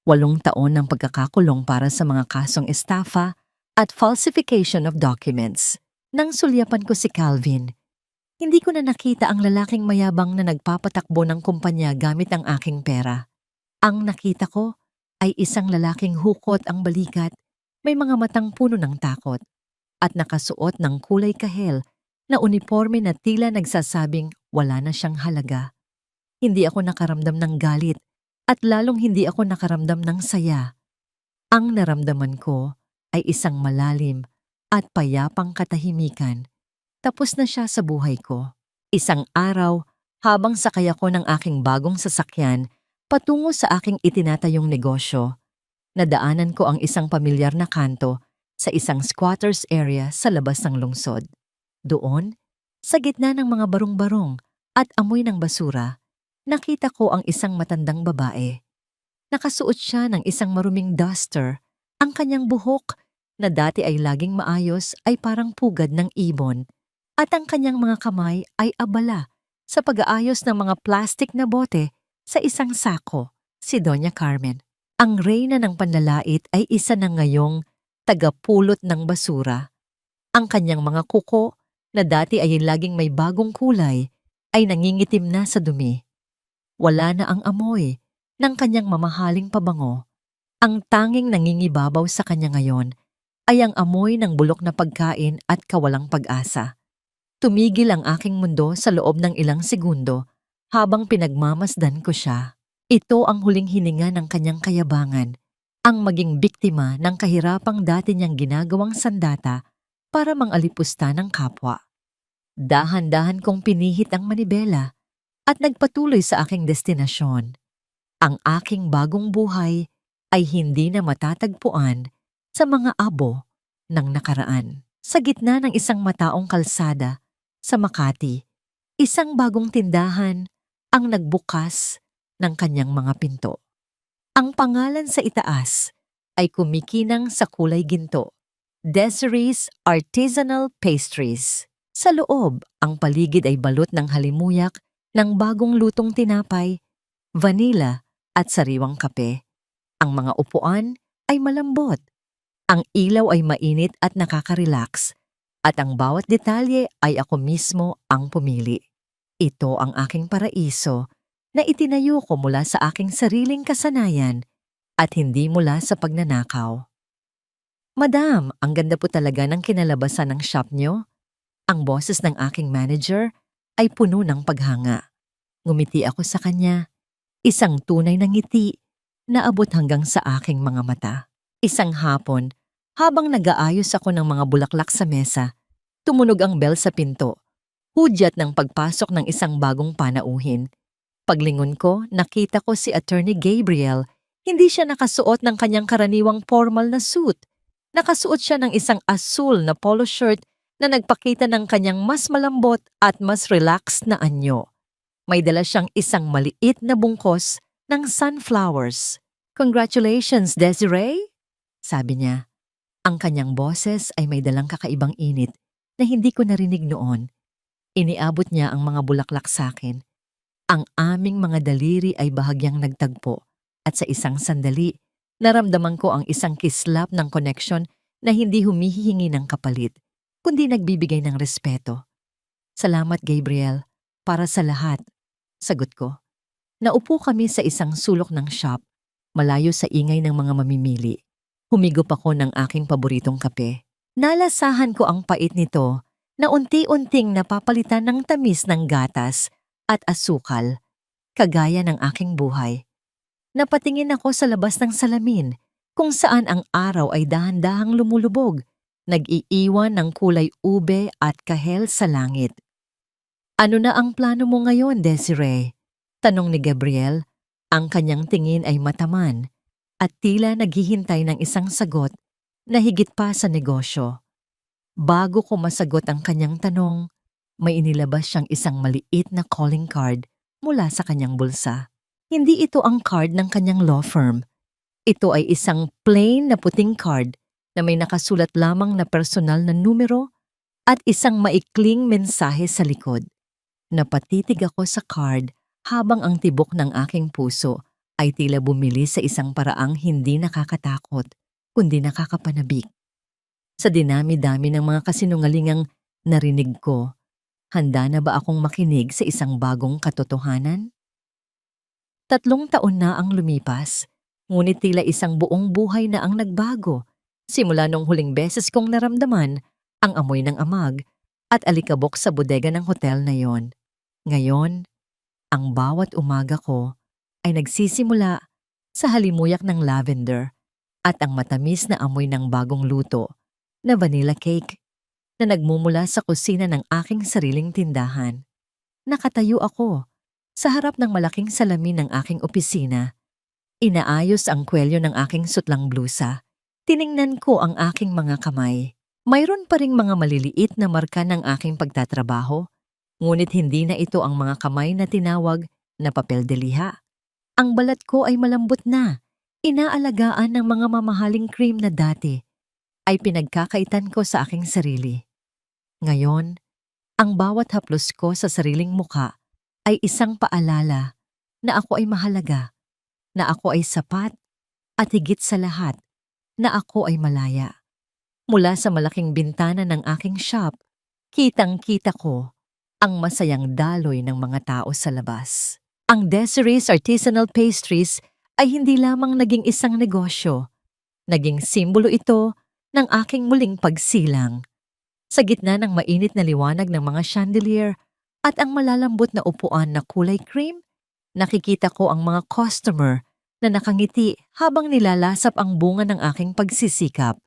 8 taon ng pagkakakulong para sa mga kasong estafa at falsification of documents. Nang sulyapan ko si Calvin, hindi ko na nakita ang lalaking mayabang na nagpapatakbo ng kumpanya gamit ang aking pera. Ang nakita ko ay isang lalaking hukot ang balikat, may mga matang puno ng takot, at nakasuot ng kulay kahel na uniforme na tila nagsasabing wala na siyang halaga. Hindi ako nakaramdam ng galit at lalong hindi ako nakaramdam ng saya. Ang naramdaman ko ay isang malalim at payapang katahimikan. Tapos na siya sa buhay ko. Isang araw, habang sakay ako ng aking bagong sasakyan patungo sa aking itinatayong negosyo, nadaanan ko ang isang pamilyar na kanto sa isang squatters area sa labas ng lungsod. Doon, sa gitna ng mga barong-barong at amoy ng basura, nakita ko ang isang matandang babae. Nakasuot siya ng isang maruming duster. Ang kanyang buhok, na dati ay laging maayos, ay parang pugad ng ibon, at ang kanyang mga kamay ay abala sa pag-aayos ng mga plastik na bote sa isang sako. Si Doña Carmen, ang reyna ng panlalait, ay isa na ngayong tagapulot ng basura. Ang kanyang mga kuko, na dati ay laging may bagong kulay, ay nangingitim na sa dumi. Wala na ang amoy ng kanyang mamahaling pabango. Ang tanging nangingibabaw sa kanya ngayon ay ang amoy ng bulok na pagkain at kawalang pag-asa. Tumigil ang aking mundo sa loob ng ilang segundo habang pinagmamasdan ko siya. Ito ang huling hininga ng kanyang kayabangan, ang maging biktima ng kahirapang dati niyang ginagawang sandata para mangalipusta ng kapwa. Dahan-dahan kong pinihit ang manibela at nagpatuloy sa aking destinasyon. Ang aking bagong buhay ay hindi na matatagpuan sa mga abo ng nakaraan. Sa gitna ng isang mataong kalsada sa Makati, isang bagong tindahan ang nagbukas ng kanyang mga pinto. Ang pangalan sa itaas ay kumikinang sa kulay ginto, Desiree's Artisanal Pastries. Sa loob, ang paligid ay balot ng halimuyak ng bagong lutong tinapay, vanilla at sariwang kape. Ang mga upuan ay malambot. Ang ilaw ay mainit at nakaka-relax, at ang bawat detalye ay ako mismo ang pumili. Ito ang aking paraiso na itinayo ko mula sa aking sariling kasanayan at hindi mula sa pagnanakaw. Madam, ang ganda po talaga ng kinalabasan ng shop nyo. Ang boses ng aking manager ay puno ng paghanga. Ngumiti ako sa kanya, isang tunay na ngiti na abot hanggang sa aking mga mata. Isang hapon, habang nag-aayos ako ng mga bulaklak sa mesa, tumunog ang bell sa pinto. Hudyat ng pagpasok ng isang bagong panauhin. Paglingon ko, nakita ko si Attorney Gabriel. Hindi siya nakasuot ng kanyang karaniwang formal na suit. Nakasuot siya ng isang asul na polo shirt na nagpakita ng kanyang mas malambot at mas relaxed na anyo. May dala siyang isang maliit na bungkos ng sunflowers. "Congratulations, Desiree," sabi niya. Ang kanyang boses ay may dalang kakaibang init na hindi ko narinig noon. Iniabot niya ang mga bulaklak sa akin. Ang aming mga daliri ay bahagyang nagtagpo at sa isang sandali, naramdaman ko ang isang kislap ng koneksyon na hindi humihingi ng kapalit, kundi nagbibigay ng respeto. "Salamat, Gabriel, para sa lahat," sagot ko. Naupo kami sa isang sulok ng shop, malayo sa ingay ng mga mamimili. Humigop ako ng aking paboritong kape. Nalasahan ko ang pait nito na unti-unting napapalitan ng tamis ng gatas at asukal, kagaya ng aking buhay. Napatingin ako sa labas ng salamin, kung saan ang araw ay dahan-dahang lumulubog, nag-iiwan ng kulay ube at kahel sa langit. "Ano na ang plano mo ngayon, Desiree?" tanong ni Gabriel. Ang kanyang tingin ay mataman at tila naghihintay ng isang sagot na higit pa sa negosyo. Bago ko masagot ang kanyang tanong, may inilabas siyang isang maliit na calling card mula sa kanyang bulsa. Hindi ito ang card ng kanyang law firm. Ito ay isang plain na puting card na may nakasulat lamang na personal na numero at isang maikling mensahe sa likod. Napatitig ako sa card habang ang tibok ng aking puso ay tila bumili sa isang paraang hindi nakakatakot, kundi nakakapanabik. Sa dinami-dami ng mga kasinungalingang narinig ko, handa na ba akong makinig sa isang bagong katotohanan? 3 taon na ang lumipas, ngunit tila isang buong buhay na ang nagbago, simula nung huling beses kong naramdaman ang amoy ng amag at alikabok sa bodega ng hotel na yon. Ngayon, ang bawat umaga ko ay nagsisimula sa halimuyak ng lavender at ang matamis na amoy ng bagong luto na vanilla cake na nagmumula sa kusina ng aking sariling tindahan. Nakatayo ako sa harap ng malaking salamin ng aking opisina. Inaayos ang kwelyo ng aking sutlang blusa. Tiningnan ko ang aking mga kamay. Mayroon pa ring mga maliliit na marka ng aking pagtatrabaho, ngunit hindi na ito ang mga kamay na tinawag na papel de liha. Ang balat ko ay malambot na, inaalagaan ng mga mamahaling cream na dati ay pinagkakaitan ko sa aking sarili. Ngayon, ang bawat haplos ko sa sariling muka ay isang paalala na ako ay mahalaga, na ako ay sapat, at higit sa lahat, na ako ay malaya. Mula sa malaking bintana ng aking shop, kitang-kita ko ang masayang daloy ng mga tao sa labas. Ang Desiree's Artisanal Pastries ay hindi lamang naging isang negosyo. Naging simbolo ito ng aking muling pagsilang. Sa gitna ng mainit na liwanag ng mga chandelier at ang malalambot na upuan na kulay cream, nakikita ko ang mga customer na nakangiti habang nilalasap ang bunga ng aking pagsisikap.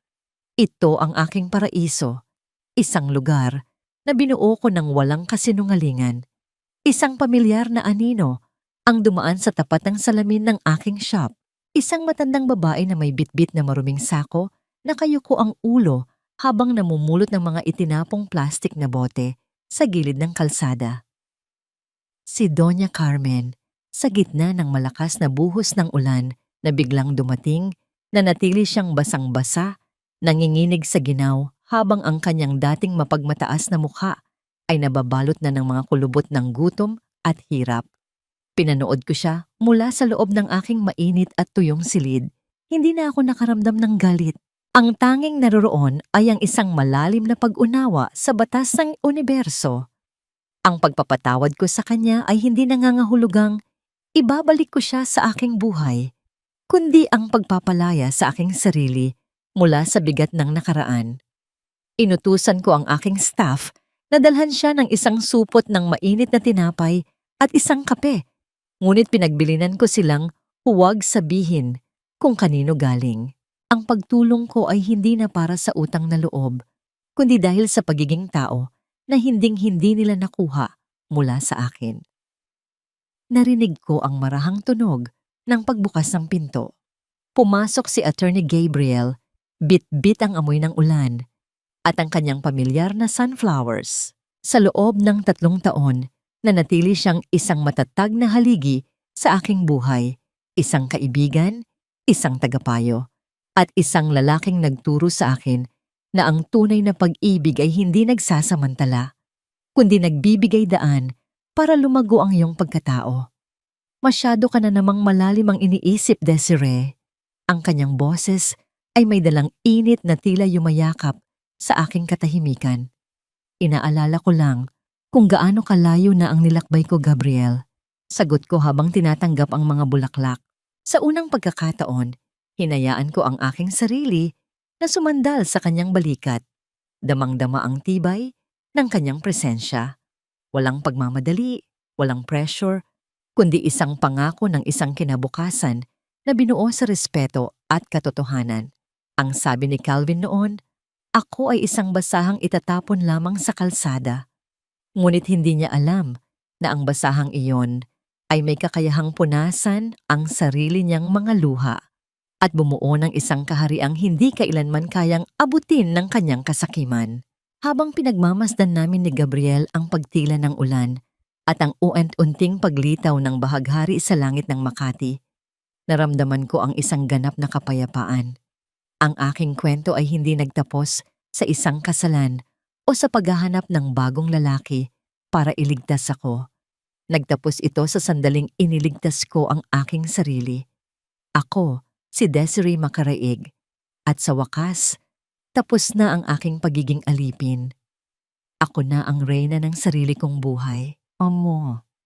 Ito ang aking paraiso, isang lugar na binuo ko ng walang kasinungalingan. Isang pamilyar na anino ang dumaan sa tapat ng salamin ng aking shop. Isang matandang babae na may bitbit na maruming sako, nakayuko ang ulo habang namumulot ng mga itinapong plastik na bote sa gilid ng kalsada. Si Doña Carmen, sa gitna ng malakas na buhos ng ulan na biglang dumating, nanatili siyang basang-basa, nanginginig sa ginaw habang ang kanyang dating mapagmataas na mukha ay nababalot na ng mga kulubot ng gutom at hirap. Pinanood ko siya mula sa loob ng aking mainit at tuyong silid. Hindi na ako nakaramdam ng galit. Ang tanging naroroon ay ang isang malalim na pag-unawa sa batas ng universo. Ang pagpapatawad ko sa kanya ay hindi nangangahulugang ibabalik ko siya sa aking buhay, kundi ang pagpapalaya sa aking sarili mula sa bigat ng nakaraan. Inutusan ko ang aking staff na dalhan siya ng isang supot ng mainit na tinapay at isang kape, ngunit pinagbilinan ko silang huwag sabihin kung kanino galing. Ang pagtulong ko ay hindi na para sa utang na loob, kundi dahil sa pagiging tao na hinding-hindi nila nakuha mula sa akin. Narinig ko ang marahang tunog ng pagbukas ng pinto. Pumasok si Attorney Gabriel, Bit-bit ang amoy ng ulan at ang kanyang pamilyar na sunflowers. Sa loob ng 3 taon, nanatili siyang isang matatag na haligi sa aking buhay, isang kaibigan, isang tagapayo, at isang lalaking nagturo sa akin na ang tunay na pag-ibig ay hindi nagsasamantala, kundi nagbibigay daan para lumago ang iyong pagkatao. Masyado ka na namang malalim ang iniisip, Desiree. Ang kanyang boses ay may dalang init na tila yumayakap sa aking katahimikan. Inaalala ko lang kung gaano kalayo na ang nilakbay ko, Gabriel. Sagot ko habang tinatanggap ang mga bulaklak. Sa unang pagkakataon, hinayaan ko ang aking sarili na sumandal sa kanyang balikat. Damang-dama ang tibay ng kanyang presensya. Walang pagmamadali, walang pressure, kundi isang pangako ng isang kinabukasan na binuo sa respeto at katotohanan. Ang sabi ni Calvin noon, ako ay isang basahang itatapon lamang sa kalsada. Ngunit hindi niya alam na ang basahang iyon ay may kakayahang punasan ang sarili niyang mga luha at bumuo ng isang kahariang hindi kailanman kayang abutin ng kanyang kasakiman. Habang pinagmamasdan namin ni Gabriel ang pagtila ng ulan at ang uent-unting paglitaw ng bahaghari sa langit ng Makati, naramdaman ko ang isang ganap na kapayapaan. Ang aking kwento ay hindi nagtapos sa isang kasalan o sa paghahanap ng bagong lalaki para iligtas ako. Nagtapos ito sa sandaling iniligtas ko ang aking sarili. Ako, si Desiree Macaraig. At sa wakas, tapos na ang aking pagiging alipin. Ako na ang reyna ng sarili kong buhay. Amo.